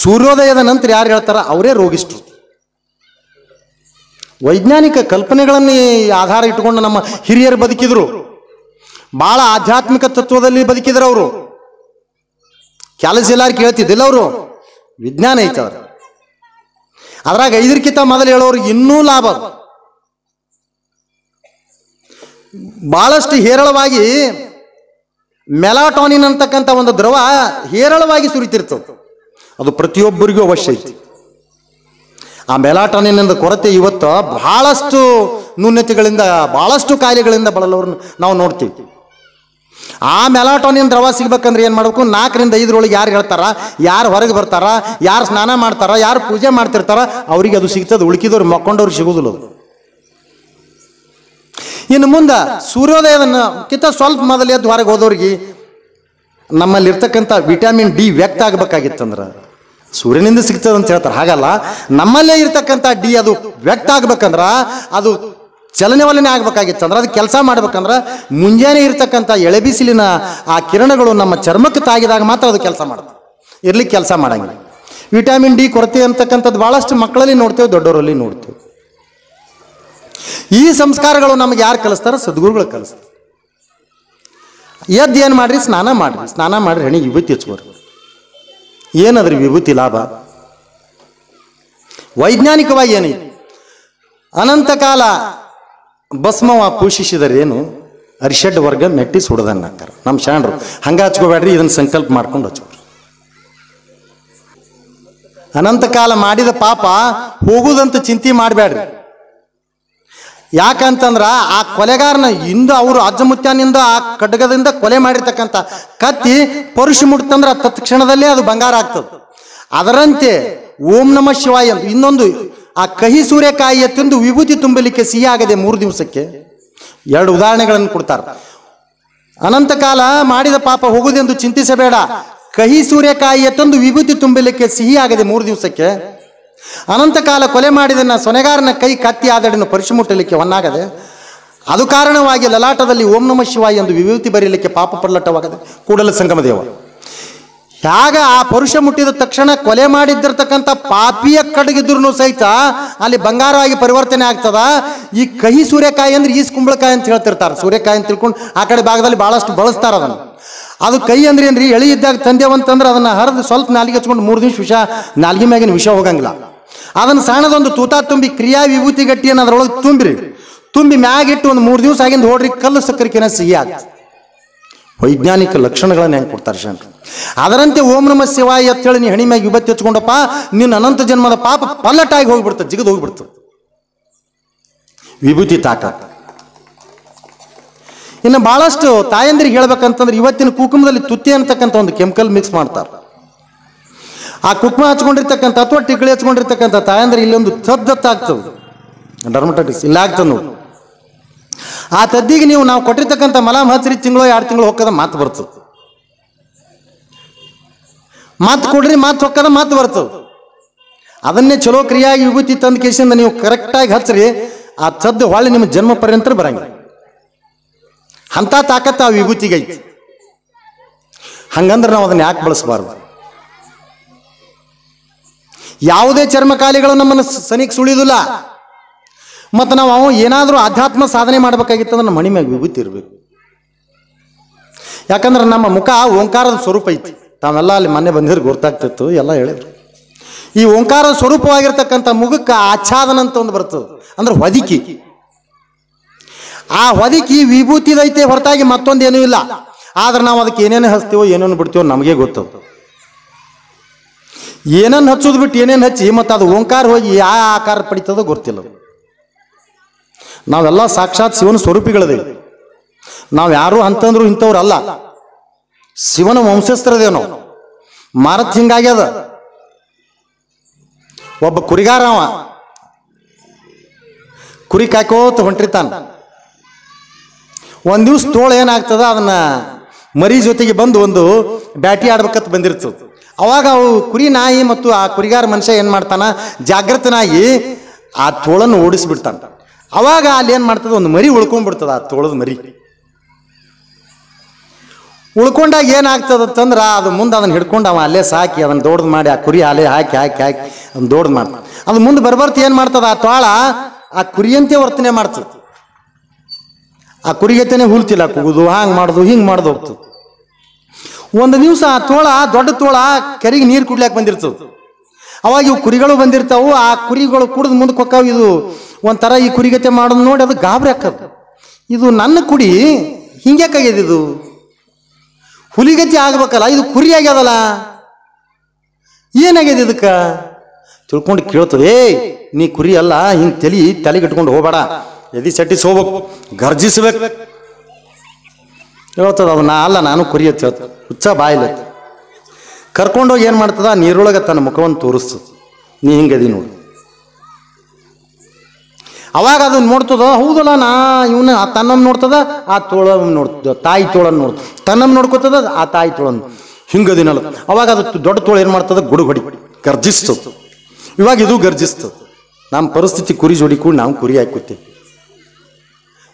ಸೂರ್ಯೋದಯದ ನಂತರ ಯಾರು ಹೇಳ್ತಾರ ಅವರೇ ರೋಗಿಷ್ಟ್ರು. ವೈಜ್ಞಾನಿಕ ಕಲ್ಪನೆಗಳನ್ನು ಆಧಾರ ಇಟ್ಟುಕೊಂಡು ನಮ್ಮ ಹಿರಿಯರು ಬದುಕಿದ್ರು. ಭಾಳ ಆಧ್ಯಾತ್ಮಿಕ ತತ್ವದಲ್ಲಿ ಬದುಕಿದ್ರು ಅವರು. ಕೆಲಸ ಎಲ್ಲಾರು ಕೇಳ್ತಿದ್ದಿಲ್ಲ ಅವರು, ವಿಜ್ಞಾನ ಐತೆ ಅವ್ರು. ಅದ್ರಾಗ 5ಕ್ಕಿಂತ ಮೊದಲು ಹೇಳೋರು ಇನ್ನೂ ಲಾಭ. ಬಹಳಷ್ಟು ಹೇರಳವಾಗಿ ಮೆಲಾಟೋನಿನ್ ಅಂತಕ್ಕಂಥ ಒಂದು ದ್ರವ ಹೇರಳವಾಗಿ ಸುರಿತಿರ್ತದೆ. ಅದು ಪ್ರತಿಯೊಬ್ಬರಿಗೂ ಅವಶ್ಯ ಐತಿ. ಆ ಮೆಲಾಟೋನಿನ್ ಕೊರತೆ ಇವತ್ತು ಬಹಳಷ್ಟು ನ್ಯೂನತೆಗಳಿಂದ, ಬಹಳಷ್ಟು ಕಾಯಿಲೆಗಳಿಂದ ಬಳಲವ್ರನ್ನ ನಾವು ನೋಡ್ತೀವಿ. ಆ ಮೆಲಾಟೋನಿನ್ ದ್ರವ ಸಿಗ್ಬೇಕಂದ್ರೆ ಏನು ಮಾಡಬೇಕು? 4 ರಿಂದ 5 ಯಾರು ಹೇಳ್ತಾರ, ಯಾರು ಹೊರಗೆ ಬರ್ತಾರ, ಯಾರು ಸ್ನಾನ ಮಾಡ್ತಾರ, ಯಾರು ಪೂಜೆ ಮಾಡ್ತಿರ್ತಾರ, ಅವ್ರಿಗೆ ಅದು ಸಿಗ್ತದೆ. ಉಳ್ಕಿದವ್ರು ಮಕ್ಕೊಂಡವ್ರು ಸಿಗೋದಿಲ್ಲ ಅದು. ಇನ್ನು ಮುಂದೆ ಸೂರ್ಯೋದಯದಕ್ಕಿಂತ ಸ್ವಲ್ಪ ಮೊದಲು ಎದ್ದು ಹೊರಗೆ ಹೋದವ್ರಿಗೆ ನಮ್ಮಲ್ಲಿರ್ತಕ್ಕಂಥ ವಿಟಮಿನ್ ಡಿ ವ್ಯಕ್ತ ಆಗಬೇಕಾಗಿತ್ತಂದ್ರೆ ಸೂರ್ಯನಿಂದ ಸಿಗ್ತದೆ ಅಂತ ಹೇಳ್ತಾರೆ. ಹಾಗಲ್ಲ, ನಮ್ಮಲ್ಲೇ ಇರ್ತಕ್ಕಂಥ ಡಿ ಅದು ವ್ಯಕ್ತ ಆಗ್ಬೇಕಂದ್ರೆ, ಅದು ಚಲನವಲನೆ ಆಗ್ಬೇಕಾಗಿತ್ತಂದ್ರೆ, ಅದು ಕೆಲಸ ಮಾಡ್ಬೇಕಂದ್ರೆ ಮುಂಜಾನೆ ಇರ್ತಕ್ಕಂಥ ಎಳೆಬಿಸಿಲಿನ ಆ ಕಿರಣಗಳು ನಮ್ಮ ಚರ್ಮಕ್ಕೆ ತಾಗಿದಾಗ ಮಾತ್ರ ಅದು ಕೆಲಸ ಮಾಡುತ್ತೆ. ಇರ್ಲಿಕ್ಕೆ ಕೆಲಸ ಮಾಡಂಗಿಲ್ಲ. ವಿಟಮಿನ್ ಡಿ ಕೊರತೆ ಅಂತಕ್ಕಂಥದ್ದು ಭಾಳಷ್ಟು ಮಕ್ಕಳಲ್ಲಿ ನೋಡ್ತೇವೆ, ದೊಡ್ಡವರಲ್ಲಿ ನೋಡ್ತೇವೆ. ಈ ಸಂಸ್ಕಾರಗಳು ನಮಗೆ ಯಾರು ಕಲಿಸ್ತಾರ? ಸದ್ಗುರುಗಳು ಕಲಿಸ್ತಾರೆ. ಎದ್ದು ಏನು ಮಾಡ್ರಿ? ಸ್ನಾನ ಮಾಡ್ರಿ. ಸ್ನಾನ ಮಾಡ್ರಿ, ಹೆಣಿಗೆ ವಿಭೂತಿ ಹಚ್ಕೋರಿ. ಏನದ್ರಿ ವಿಭೂತಿ ಲಾಭ? ವೈಜ್ಞಾನಿಕವಾಗಿ ಏನೈತಿ? ಅನಂತ ಕಾಲ ಭಸ್ಮವ ಪೋಷಿಸಿದರೇನು ಅರಿಷಡ್ ವರ್ಗ ಮೆಟ್ಟಿ ಸುಡದನ್ನ ಹಾಕ್ತಾರೆ ನಮ್ಮ ಶಾಣರು. ಹಂಗೆ ಹಚ್ಕೋಬೇಡ್ರಿ, ಇದನ್ನು ಸಂಕಲ್ಪ ಮಾಡ್ಕೊಂಡು ಹಚ್ಕೋರಿ. ಅನಂತ ಕಾಲ ಮಾಡಿದ ಪಾಪ ಹೋಗುದಂತ ಚಿಂತೆ ಮಾಡಬೇಡ್ರಿ. ಯಾಕಂತಂದ್ರ ಆ ಕೊಲೆಗಾರನ ಇಂದು ಅವರು ಅಜ್ಜಮುತ್ಯಾನಿಂದ ಆ ಖಡ್ಗದಿಂದ ಕೊಲೆ ಮಾಡಿರ್ತಕ್ಕಂಥ ಕತ್ತಿ ಪರುಷ ಮುಟ್ತಂದ್ರೆ ತತ್ಕ್ಷಣದಲ್ಲೇ ಅದು ಬಂಗಾರ ಆಗ್ತದೆ. ಅದರಂತೆ ಓಂ ನಮಃ ಶಿವಾಯ ಅಂತ ಇನ್ನೊಂದು ಆ ಕಹಿ ಸೂರ್ಯಕಾಯಿಯ ತಿಂದು ವಿಭೂತಿ ತುಂಬಲಿಕ್ಕೆ ಸಿಹಿ ಆಗದೆ 3 ದಿವಸಕ್ಕೆ. 2 ಉದಾಹರಣೆಗಳನ್ನು ಕೊಡ್ತಾರೆ. ಅನಂತ ಕಾಲ ಮಾಡಿದ ಪಾಪ ಹೋಗುವುದೆಂದು ಚಿಂತಿಸಬೇಡ. ಕಹಿ ಸೂರ್ಯಕಾಯಿಯ ತಂದು ವಿಭೂತಿ ತುಂಬಲಿಕ್ಕೆ ಸಿಹಿ ಆಗದೆ 3 ದಿವಸಕ್ಕೆ. ಅನಂತ ಕಾಲ ಕೊಲೆ ಮಾಡಿದನ್ನ ಸೊನೆಗಾರನ ಕೈ ಕತ್ತಿ ಆದಡನ್ನು ಪರಿಶು ಮುಟ್ಟಲಿಕ್ಕೆ ಹೊನ್ನಾಗದೆ. ಅದು ಕಾರಣವಾಗಿ ಲಲಾಟದಲ್ಲಿ ಓಂ ನಮಃ ಶಿವಾಯ ಎಂದು ವಿಭೂತಿ ಬರೀಲಿಕ್ಕೆ ಪಾಪ ಪಲ್ಲಟವಾಗದೆ ಕೂಡಲ ಸಂಗಮ ದೇವ. ಹೇಗ ಆ ಪರುಷ ಮುಟ್ಟಿದ ತಕ್ಷಣ ಕೊಲೆ ಮಾಡಿದ್ದಿರ್ತಕ್ಕಂಥ ಪಾಪಿಯ ಕಡಗಿದ್ರು ಸಹಿತ ಅಲ್ಲಿ ಬಂಗಾರವಾಗಿ ಪರಿವರ್ತನೆ ಆಗ್ತದ. ಈ ಕಹಿ ಸೂರ್ಯಕಾಯಿ ಅಂದ್ರೆ ಈಸ್ ಕುಂಬಳಕಾಯಿ ಅಂತ ಹೇಳ್ತಿರ್ತಾರೆ. ಸೂರ್ಯಕಾಯಿ ಅಂತ ತಿಳ್ಕೊಂಡು ಆ ಕಡೆ ಭಾಗದಲ್ಲಿ ಬಹಳಷ್ಟು ಬಳಸ್ತಾರ ಅದನ್ನು. ಅದು ಕೈ ಅಂದ್ರೆ ಏನ್ರಿ? ಎಳಿ ಇದ್ದಾಗ ತಂದೆವಂತಂದ್ರೆ ಅದನ್ನ ಹರಿದು ಸ್ವಲ್ಪ ನಾಲಿಗೆ ಹಚ್ಕೊಂಡು 3 ದಿವಸ ವಿಷ ನಾಲಿಗೆ ಮ್ಯಾಗಿನ ವಿಷ ಹೋಗಂಗಿಲ್ಲ. ಅದನ್ನು ಸಣ್ಣದೊಂದು ತೂತ ತುಂಬಿ ಕ್ರಿಯಾ ವಿಭೂತಿ ಗಟ್ಟಿಯನ್ನು ಅದರೊಳಗೆ ತುಂಬಿ ಮ್ಯಾಗಿಟ್ಟು ಒಂದು 3 ದಿವಸ ಆಗಿಂದ ಹೋಡ್ರಿ ಕಲ್ಲು ಸಕ್ಕರಿಕೆನ ಸಿಹಿ ಆಗ್ತದೆ. ವೈಜ್ಞಾನಿಕ ಲಕ್ಷಣಗಳನ್ನು ಹೆಂಗೆ ಕೊಡ್ತಾರೆ ಶಂಕರ. ಅದರಂತೆ ಓಂ ನಮಃ ಶಿವಾಯ ಅಂತೇಳಿ ನೀ ಹಣಿ ಮ್ಯಾಗ ವಿಭೂತಿ ಹಚ್ಕೊಂಡಪ್ಪ, ನಿನ್ನ ಅನಂತ ಜನ್ಮದ ಪಾಪ ಪಲ್ಲಟಾಗಿ ಹೋಗ್ಬಿಡ್ತದೆ, ಜಿಗದು ಹೋಗ್ಬಿಡ್ತದೆ ವಿಭೂತಿ ತಾಕತ್. ಇನ್ನು ಬಹಳಷ್ಟು ತಾಯಂದಿರಿಗೆ ಹೇಳ್ಬೇಕಂತಂದ್ರೆ ಇವತ್ತಿನ ಕುಂಕುಮದಲ್ಲಿ ತುತ್ತಿ ಅಂತಕ್ಕಂಥ ಒಂದು ಕೆಮಿಕಲ್ ಮಿಕ್ಸ್ ಮಾಡ್ತಾರೆ. ಆ ಕುಂಕುಮ ಹಚ್ಕೊಂಡಿರ್ತಕ್ಕಂಥ ಅಥವಾ ಟಿಕಳಿ ಹಚ್ಕೊಂಡಿರ್ತಕ್ಕಂಥ ತಾಯಂದ್ರೆ ಇಲ್ಲೊಂದು ತದ್ದತ್ತಾಗ್ತದೆ, ಡರ್ಮಟೈಟಿಸ್ ಇಲ್ಲ ಆಗ್ತದೆ ನೋಡಿ. ಆ ತದ್ದಿಗೆ ನಾವು ಕೊಟ್ಟಿರ್ತಕ್ಕಂಥ ಮಲಾಮ್ ಹಚ್ಚಿರಿ, ತಿಂಗಳು 2 ತಿಂಗಳು ಹೋಗದ ಮಾತು ಬರ್ತದೆ. ಮಾತು ಕೊಡ್ರಿ, ಮಾತು ಹೊಕ್ಕದ ಮಾತು ಬರ್ತದೆ. ಅದನ್ನೇ ಚಲೋ ಕ್ರಿಯಾಗಿ ವಿಭೂತಿ ತಂದ ಕೇಸಿಂದ ನೀವು ಕರೆಕ್ಟಾಗಿ ಹಚ್ಚ್ರಿ, ಆ ತದ್ದು ಹೊಳ್ಳಿ ನಿಮ್ಮ ಜನ್ಮ ಪರ್ಯಂತರ ಬರಂಗಿಲ್ಲ. ಅಂಥ ತಾಕತ್ತು ಆ ವಿಭೂತಿಗೆ ಐತಿ. ಹಂಗಂದ್ರೆ ನಾವು ಅದನ್ನ ಯಾಕೆ ಬಳಸಬಾರ್ದು? ಯಾವುದೇ ಚರ್ಮಕಾಲಿಗಳು ನಮ್ಮನ್ನು ಸನಿಗೆ ಸುಳಿದಿಲ್ಲ. ಮತ್ತು ನಾವು ಏನಾದರೂ ಆಧ್ಯಾತ್ಮ ಸಾಧನೆ ಮಾಡ್ಬೇಕಾಗಿತ್ತಂದ್ರೆ ನಮ್ಮ ಮಣಿ ಮ್ಯಾಗ ವಿಭೂತಿ ಇರಬೇಕು. ಯಾಕಂದ್ರೆ ನಮ್ಮ ಮುಖ ಓಂಕಾರದ ಸ್ವರೂಪ ಐತಿ. ತಾವೆಲ್ಲ ಅಲ್ಲಿ ಮೊನ್ನೆ ಬಂದಿದ್ರೆ ಗೊತ್ತಾಗ್ತಿತ್ತು, ಎಲ್ಲ ಹೇಳಿದ್ರು. ಈ ಓಂಕಾರದ ಸ್ವರೂಪವಾಗಿರ್ತಕ್ಕಂಥ ಮುಖಕ್ಕೆ ಆಚ್ಛಾದನ ಅಂತ ಒಂದು ಬರ್ತದೆ, ಅಂದ್ರೆ ಹೊದಿಕಿ. ಆ ಹೊದಿಕಿ ವಿಭೂತಿದೈತೆ ಹೊರತಾಗಿ ಮತ್ತೊಂದೇನೂ ಇಲ್ಲ. ಆದ್ರೆ ನಾವು ಅದಕ್ಕೆ ಏನೇನು ಹಚ್ತೀವೋ ಏನೇನು ಬಿಡ್ತೀವೋ ನಮಗೆ ಗೊತ್ತದ. ಏನೇನು ಹಚ್ಚೋದು ಬಿಟ್ಟು ಏನೇನು ಹಚ್ಚಿ ಮತ್ತು ಅದು ಓಂಕಾರ ಹೋಗಿ ಯಾವ ಆಕಾರ ಪಡಿತದೋ ಗೊತ್ತಿಲ್ಲ. ನಾವೆಲ್ಲ ಸಾಕ್ಷಾತ್ ಶಿವನ ಸ್ವರೂಪಿಗಳದೇ. ನಾವು ಯಾರು ಅಂತಂದ್ರು ಇಂಥವ್ರಲ್ಲ, ಶಿವನ ವಂಶಸ್ಥರದೇವ್ ನಾವು. ಮಾರತ್ ಹಿಂಗಾಗ್ಯದ. ಒಬ್ಬ ಕುರಿಗಾರವ ಕುರಿ ಕಾಯ್ಕೋತ ಹೊಂಟಿರ್ತಾನ. ಒಂದು ದಿವ್ಸ ತೋಳ ಏನಾಗ್ತದ, ಅದನ್ನ ಮರಿ ಜೊತೆಗೆ ಬಂದು ಒಂದು ಬ್ಯಾಟಿ ಆಡ್ಬೇಕಂತ ಬಂದಿರ್ತದೆ. ಅವಾಗ ಅವು ಕುರಿ ನಾಯಿ ಮತ್ತು ಆ ಕುರಿಗಾರ ಮನುಷ್ಯ ಏನು ಮಾಡ್ತಾನ, ಜಾಗೃತನಾಗಿ ಆ ತೋಳನ್ನು ಓಡಿಸ್ಬಿಡ್ತಾನ. ಅವಾಗ ಅಲ್ಲಿ ಏನು ಮಾಡ್ತದೆ, ಒಂದು ಮರಿ ಉಳ್ಕೊಂಡ್ಬಿಡ್ತದ. ಆ ತೋಳದ ಮರಿ ಉಳ್ಕೊಂಡಾಗ ಏನಾಗ್ತದಂತಂದ್ರೆ ಅದು ಮುಂದೆ ಅದನ್ನು ಹಿಡ್ಕೊಂಡು ಅವ ಅಲ್ಲೇ ಸಾಕಿ ಅದನ್ನು ದೊಡ್ದು ಮಾಡಿ ಆ ಕುರಿ ಅಲ್ಲೇ ಹಾಕಿ ಅದನ್ನು ದೊಡ್ದು ಮಾಡ್ತಾನೆ. ಅದು ಮುಂದೆ ಬರ್ಬರ್ತ ಏನು ಮಾಡ್ತದ, ಆ ತೋಳ ಆ ಕುರಿಯಂತೆ ವರ್ತನೆ ಮಾಡ್ತದೆ. ಆ ಕುರಿಗೆತ್ತನೆ ಹುಲ್ತಿಲ್ಲ ಕೂಗುದು, ಹಂಗೆ ಮಾಡೋದು ಹಿಂಗೆ ಮಾಡೋದು ಹೋಗ್ತದೆ. ಒಂದು ದಿವಸ ಆ ತೋಳ, ದೊಡ್ಡ ತೋಳ ಕೆರೆಗೆ ನೀರು ಕುಡ್ಲಾಕ್ ಬಂದಿರ್ತದೆ. ಅವಾಗ ಇವು ಕುರಿಗಳು ಬಂದಿರ್ತಾವು. ಆ ಕುರಿಗಳು ಕುಡಿದು ಮುಂದಕ್ಕೆ ಹೊಕ್ಕಾವು. ಇದು ಒಂಥರ ಈ ಕುರಿಗತೆ ಮಾಡೋದು ನೋಡಿ ಅದು ಗಾಬರಿ ಹಾಕದು. ಇದು ನನ್ನ ಕುಡಿ ಹಿಂಗ್ಯಾಕಾಗ್ಯದ, ಇದು ಹುಲಿಗತಿ ಆಗ್ಬೇಕಲ್ಲ, ಇದು ಕುರಿ ಆಗ್ಯದಲ್ಲ, ಏನಾಗ್ಯದ ಇದಕ್ಕೆ ತಿಳ್ಕೊಂಡು ಕೇಳ್ತದೆ. ಏಯ್ ನೀ ಕುರಿ ಅಲ್ಲ, ಹಿಂಗೆ ತಲೆಗೆ ಇಟ್ಕೊಂಡು ಹೋಗ್ಬೇಡ, ಎದಿ ಸಟ್ಟಿಸಿ ಹೋಗ್ಬೇಕು, ಗರ್ಜಿಸ್ಬೇಕು ಹೇಳ್ತದ. ಅದು ನಾ ಅಲ್ಲ, ನಾನು ಕುರಿ ಅಂತ ಹೇಳ್ತದೆ. ಹುಚ್ಚ ಬಾಯಿಲ್ಲ ಕರ್ಕೊಂಡೋಗಿ ಏನು ಮಾಡ್ತದ, ನೀರೊಳಗೆ ತನ್ನ ಮುಖವನ್ನು ತೋರಿಸ್ತದೆ, ನೀ ಹಿಂಗದಿ ನೋಡಿ. ಅವಾಗ ಅದನ್ನ ನೋಡ್ತದ, ಹೌದಲ್ಲ ನಾ ಇವನ ತನ್ನನ್ನು ನೋಡ್ತದ, ಆ ತೋಳನ್ನು ನೋಡ್ತದ, ತಾಯಿ ತೋಳನ್ನು ನೋಡ್ತದ, ತನ್ನನ್ನು ನೋಡ್ಕೊತದ, ಆ ತಾಯಿ ತೋಳನ್ನು ಹಿಂಗದಿನಲ್ಲ. ಅವಾಗ ಅದು ದೊಡ್ಡ ತೋಳ ಏನು ಮಾಡ್ತದ, ಗುಡು ಹೊಡಿ ಗರ್ಜಿಸ್ತದೆ. ಇವಾಗ ಇದು ಗರ್ಜಿಸ್ತದೆ. ನಮ್ಮ ಪರಿಸ್ಥಿತಿ ಕುರಿ ಜೋಡಿ ಕೂಡ ನಾವು ಕುರಿ ಹಾಕೋತೀವಿ.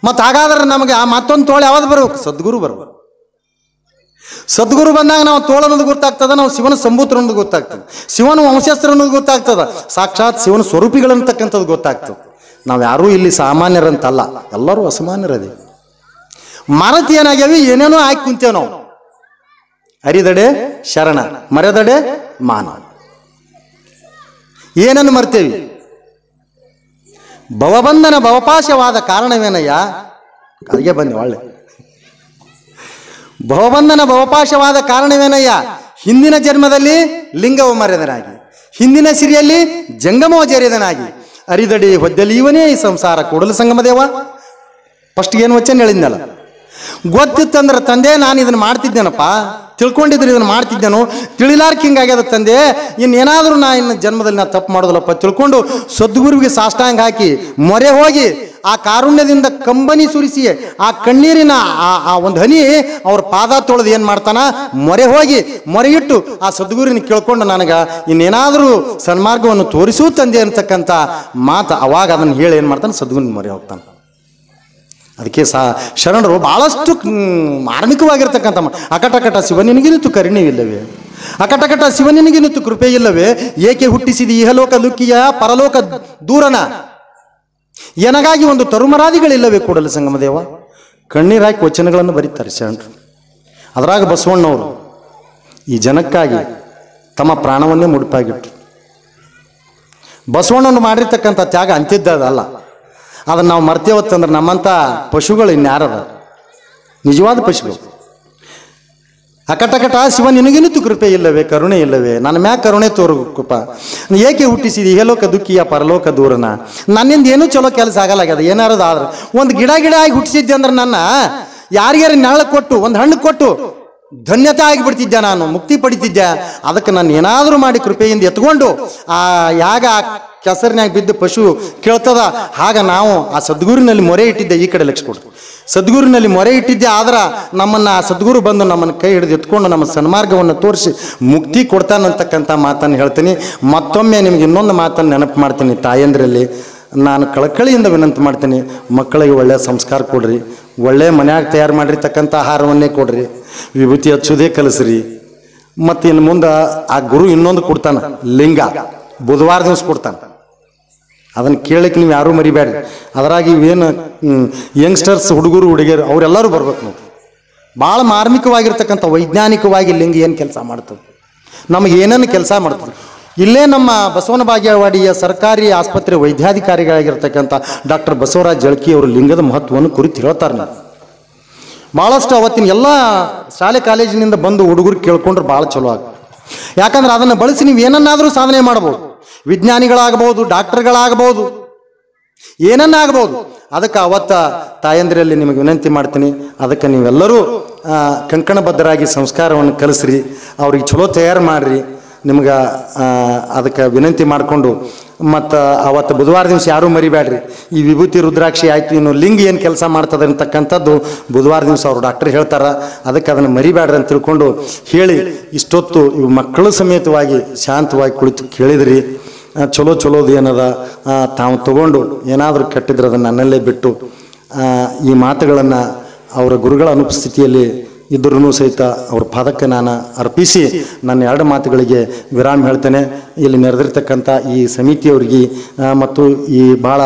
ಮತ್ತು ಹಾಗಾದ್ರೆ ನಮಗೆ ಆ ಮತ್ತೊಂದು ತೋಳ ಯಾವ್ದು ಬರ್ಬೇಕು, ಸದ್ಗುರು ಬರ್ಬೇಕು. ಸದ್ಗುರು ಬಂದಾಗ ನಾವು ತೋಳ ಅನ್ನೋದು ಗೊತ್ತಾಗ್ತದ, ನಾವು ಶಿವನ ಸಂಭೂತ್ರ ಅನ್ನೋದು ಗೊತ್ತಾಗ್ತದೆ, ಶಿವನ ವಂಶಸ್ತ್ರ ಅನ್ನೋದು ಗೊತ್ತಾಗ್ತದ, ಸಾಕ್ಷಾತ್ ಶಿವನ ಸ್ವರೂಪಿಗಳಂತಕ್ಕಂಥದ್ದು ಗೊತ್ತಾಗ್ತದೆ. ನಾವು ಯಾರೂ ಇಲ್ಲಿ ಸಾಮಾನ್ಯರಂತಲ್ಲ, ಎಲ್ಲರೂ ಅಸಾಮಾನ್ಯರದೇ. ಮರತಿ ಏನಾಗ್ಯಾವಿ, ಏನೇನೋ ಹಾಕಿ ಕುಂತೇವೆ ನಾವು. ಅರಿದಡೆ ಶರಣ, ಮರೆದಡೆ ಮಾನ. ಏನನ್ನು ಮರ್ತೇವಿ? ಭವಬಂಧನ ಭವಪಾಶವಾದ ಕಾರಣವೇನಯ್ಯ, ಅಲ್ಲಿಗೆ ಬಂದೆ ಒಳ್ಳೆ. ಭವಬಂಧನ ಭವಪಾಶವಾದ ಕಾರಣವೇನಯ್ಯ, ಹಿಂದಿನ ಜನ್ಮದಲ್ಲಿ ಲಿಂಗವ ಮರ್ಯದನಾಗಿ, ಹಿಂದಿನ ಸಿರಿಯಲ್ಲಿ ಜಂಗಮವ ಜರಿಯದನಾಗಿ, ಅರಿದಡಿ ಹೊದ್ದಲಿ ಇವನೇ ಈ ಸಂಸಾರ ಕೂಡಲ ಸಂಗಮ ದೇವ. ಫಸ್ಟ್ ಏನು ವಚನ ಹೇಳಿದ್ನಲ್ಲ, ಗೊತ್ತಿತ್ತಂದ್ರೆ ತಂದೆ ನಾನು ಇದನ್ನು ಮಾಡ್ತಿದ್ದೇನಪ್ಪ, ತಿಳ್ಕೊಂಡಿದ್ರೆ ಇದನ್ನು ಮಾಡ್ತಿದ್ದೇನೋ, ತಿಳಿಲಾರ್ಕ ಹಿಂಗಾಗ್ಯದ ತಂದೆ, ಇನ್ನೇನಾದರೂ ಇನ್ನು ಜನ್ಮದಲ್ಲಿ ನಾ ತಪ್ಪು ಮಾಡೋದಿಲ್ಲಪ್ಪ ತಿಳ್ಕೊಂಡು ಸದ್ಗುರುವಿಗೆ ಸಾಷ್ಟಾಂಗ ಹಾಕಿ ಮೊರೆ ಹೋಗಿ ಆ ಕಾರುಣ್ಯದಿಂದ ಕಂಬನಿ ಸುರಿಸಿ ಆ ಕಣ್ಣೀರಿನ ಆ ಒಂದು ಹನಿ ಅವ್ರ ಪಾದ ತೊಳೆದು ಏನು ಮಾಡ್ತಾನ, ಮೊರೆ ಹೋಗಿ ಮೊರೆ ಇಟ್ಟು ಆ ಸದ್ಗುರುವಿನ ಕೇಳ್ಕೊಂಡು ನನಗೆ ಇನ್ನೇನಾದರೂ ಸನ್ಮಾರ್ಗವನ್ನು ತೋರಿಸೂ ತಂದೆ ಅಂತಕ್ಕಂಥ ಮಾತು. ಅವಾಗ ಅದನ್ನು ಹೇಳಿ ಏನು ಮಾಡ್ತಾನೆ, ಸದ್ಗುರುವಿನ ಮೊರೆ ಹೋಗ್ತಾನೆ. ಅದಕ್ಕೆ ಶರಣರು ಬಹಳಷ್ಟು ಮಾರ್ಮಿಕವಾಗಿರ್ತಕ್ಕಂಥ ಅಕಟಕಟ ಶಿವನಿನಗಿನಿತು ಕರುಣೆಯಿಲ್ಲವೇ, ಅಕಟಕಟ ಶಿವನಿನಗಿನಿತು ಕೃಪೆ ಇಲ್ಲವೇ, ಏಕೆ ಹುಟ್ಟಿಸಿದ ಇಹಲೋಕ ಲುಕ್ಕಿಯ ಪರಲೋಕ ದೂರನ, ಎನಗಾಗಿ ಒಂದು ತರುಮರಾದಿಗಳಿಲ್ಲವೇ ಕೂಡಲ ಸಂಗಮ ದೇವ. ಕಣ್ಣೀರಾಕಿ ವಚನಗಳನ್ನು ಬರೀತಾರೆ ಶರಣರು. ಅದರಾಗ ಬಸವಣ್ಣವರು ಈ ಜನಕ್ಕಾಗಿ ತಮ್ಮ ಪ್ರಾಣವನ್ನೇ ಮುಡುಪಾಗಿಟ್ಟು. ಬಸವಣ್ಣನು ಮಾಡಿರ್ತಕ್ಕಂಥ ತ್ಯಾಗ ಅಂತಿದ್ದದಲ್ಲ, ಅದನ್ನು ನಾವು ಮರ್ತೇವತ್ತಂದ್ರೆ ನಮ್ಮಂಥ ಪಶುಗಳು ಇನ್ಯಾರದ ನಿಜವಾದ ಪಶುಗಳು. ಅಕಟಕಟ ಶಿವ ನಿನಗಿನಿತು ಕೃಪೆ ಇಲ್ಲವೇ, ಕರುಣೆ ಇಲ್ಲವೇ, ನನ್ನ ಮ್ಯಾಗ ಕರುಣೆ ತೋರುಕಪ್ಪ, ಏಕೆ ಹುಟ್ಟಿಸಿದಿ ಇಹಲೋಕ ದುಃಖಿಯ ಪರಲೋಕ ದೂರನ. ನನ್ನಿಂದ ಏನೂ ಚಲೋ ಕೆಲಸ ಆಗಲಾಗ್ಯದ, ಏನಾರದು ಆದ್ರೆ ಒಂದು ಗಿಡ ಆಗಿ ಹುಟ್ಟಿಸಿದ್ದೆ ಅಂದ್ರೆ ನನ್ನ ಯಾರಿಗಾರು ನೆರಳು ಕೊಟ್ಟು ಒಂದು ಹಣ್ಣು ಕೊಟ್ಟು ಧನ್ಯತೆ ಆಗಿಬಿಡ್ತಿದ್ದೆ, ನಾನು ಮುಕ್ತಿ ಪಡಿತಿದ್ದೆ. ಅದಕ್ಕೆ ನಾನು ಏನಾದರೂ ಮಾಡಿ ಕೃಪೆಯಿಂದ ಎತ್ಕೊಂಡು ಯಾಗ ಕೆಸರಿನಾಗ ಬಿದ್ದು ಪಶು ಕೇಳ್ತದ, ಆಗ ನಾವು ಆ ಸದ್ಗುರುನಲ್ಲಿ ಮೊರೆ ಇಟ್ಟಿದ್ದೆ. ಈ ಕಡೆ ಲಕ್ಷ ಕೊಡು, ಸದ್ಗುರುನಲ್ಲಿ ಮೊರೆ ಇಟ್ಟಿದ್ದೆ. ಆದ್ರೆ ನಮ್ಮನ್ನು ಆ ಸದ್ಗುರು ಬಂದು ನಮ್ಮನ್ನು ಕೈ ಹಿಡಿದು ಎತ್ಕೊಂಡು ನಮ್ಮ ಸನ್ಮಾರ್ಗವನ್ನು ತೋರಿಸಿ ಮುಕ್ತಿ ಕೊಡ್ತಾನಂತಕ್ಕಂಥ ಮಾತನ್ನು ಹೇಳ್ತೀನಿ. ಮತ್ತೊಮ್ಮೆ ನಿಮ್ಗೆ ಇನ್ನೊಂದು ಮಾತನ್ನು ನೆನಪು ಮಾಡ್ತೀನಿ. ತಾಯಂದ್ರಲ್ಲಿ ನಾನು ಕಳಕಳಿಯಿಂದ ವಿನಂತಿ ಮಾಡ್ತೀನಿ, ಮಕ್ಕಳಿಗೆ ಒಳ್ಳೆಯ ಸಂಸ್ಕಾರ ಕೊಡ್ರಿ, ಒಳ್ಳೆಯ ಮನ್ಯಾಗ ತಯಾರು ಮಾಡಿರ್ತಕ್ಕಂಥ ಆಹಾರವನ್ನೇ ಕೊಡ್ರಿ, ವಿಭೂತಿ ಹಚ್ಚೋದೇ ಕಲಿಸ್ರಿ. ಮತ್ತು ಇನ್ನು ಮುಂದೆ ಆ ಗುರು ಇನ್ನೊಂದು ಕೊಡ್ತಾನೆ, ಲಿಂಗ ಬುಧವಾರ ದಿವಸ ಕೊಡ್ತಾನೆ. ಅದನ್ನು ಕೇಳಕ್ಕೆ ನೀವು ಯಾರೂ ಮರಿಬೇಡ್ರಿ. ಅದರಾಗ ಇವೇನು ಯಂಗ್ಸ್ಟರ್ಸ್ ಹುಡುಗರು ಹುಡುಗಿಯರು ಅವರೆಲ್ಲರೂ ಬರ್ಬೇಕು. ನಾವು ಭಾಳ ಮಾರ್ಮಿಕವಾಗಿರ್ತಕ್ಕಂಥ ವೈಜ್ಞಾನಿಕವಾಗಿ ಲಿಂಗ ಏನು ಕೆಲಸ ಮಾಡ್ತದೆ, ನಮಗೆ ಏನೇನು ಕೆಲಸ ಮಾಡ್ತದೆ. ಇಲ್ಲೇ ನಮ್ಮ ಬಸವನ ಬಾಗೇವಾಡಿಯ ಸರ್ಕಾರಿ ಆಸ್ಪತ್ರೆ ವೈದ್ಯಾಧಿಕಾರಿಗಳಾಗಿರ್ತಕ್ಕಂಥ ಡಾಕ್ಟರ್ ಬಸವರಾಜ್ ಜಳಕಿ ಅವರು ಲಿಂಗದ ಮಹತ್ವವನ್ನು ಕುರಿತು ಹೇಳ್ತಾರೆ. ನಾವು ಭಾಳಷ್ಟು ಅವತ್ತಿನ ಎಲ್ಲ ಶಾಲೆ ಕಾಲೇಜಿನಿಂದ ಬಂದು ಹುಡುಗರು ಕೇಳ್ಕೊಂಡ್ರೆ ಭಾಳ ಚಲೋ ಆಗುತ್ತೆ. ಯಾಕಂದ್ರೆ ಅದನ್ನು ಬಳಸಿ ನೀವು ಏನನ್ನಾದರೂ ಸಾಧನೆ ಮಾಡ್ಬೋದು. ವಿಜ್ಞಾನಿಗಳಾಗಬಹುದು, ಡಾಕ್ಟರ್ಗಳಾಗಬಹುದು, ಏನನ್ನಾಗಬಹುದು. ಅದಕ್ಕೆ ಅವತ್ತ ತಾಯಂದಿರಲ್ಲಿ ನಿಮಗೆ ವಿನಂತಿ ಮಾಡ್ತೀನಿ, ಅದಕ್ಕೆ ನೀವೆಲ್ಲರೂ ಕಂಕಣಬದ್ಧರಾಗಿ ಸಂಸ್ಕಾರವನ್ನು ಕಲಿಸ್ರಿ, ಅವ್ರಿಗೆ ಚಲೋ ತಯಾರು ಮಾಡಿರಿ. ನಿಮ್ಗೆ ಅದಕ್ಕೆ ವಿನಂತಿ ಮಾಡಿಕೊಂಡು ಮತ್ತು ಅವತ್ತು ಬುಧವಾರ ದಿವಸ ಯಾರೂ ಮರಿಬೇಡ್ರಿ. ಈ ವಿಭೂತಿ ರುದ್ರಾಕ್ಷಿ ಆಯಿತು, ಇನ್ನು ಲಿಂಗ ಏನು ಕೆಲಸ ಮಾಡ್ತದೆ ಅಂತಕ್ಕಂಥದ್ದು ಬುಧವಾರ ದಿವಸ ಅವರು ಡಾಕ್ಟರ್ ಹೇಳ್ತಾರೆ. ಅದಕ್ಕೆ ಅದನ್ನು ಮರಿಬೇಡ್ರಿ ಅಂತ ತಿಳ್ಕೊಂಡು ಹೇಳಿ ಇಷ್ಟೊತ್ತು ಇವು ಮಕ್ಕಳು ಸಮೇತವಾಗಿ ಶಾಂತವಾಗಿ ಕುಳಿತು ಕೇಳಿದ್ರಿ. ಚಲೋದು ಏನದ ತಾವು ತಗೊಂಡು ಏನಾದರೂ ಕೆಟ್ಟಿದ್ರೆ ಅದನ್ನು ನನ್ನಲ್ಲೇ ಬಿಟ್ಟು ಈ ಮಾತುಗಳನ್ನು ಅವರ ಗುರುಗಳ ಅನುಪಸ್ಥಿತಿಯಲ್ಲಿ ಇದ್ರೂ ಸಹಿತ ಅವ್ರ ಪಾದಕ್ಕೆ ನಾನು ಅರ್ಪಿಸಿ ನನ್ನ ಎರಡು ಮಾತುಗಳಿಗೆ ವಿರಾಮ ಹೇಳ್ತೇನೆ. ಇಲ್ಲಿ ನೆರೆದಿರ್ತಕ್ಕಂಥ ಈ ಸಮಿತಿಯವರಿಗೆ ಮತ್ತು ಈ ಭಾಳ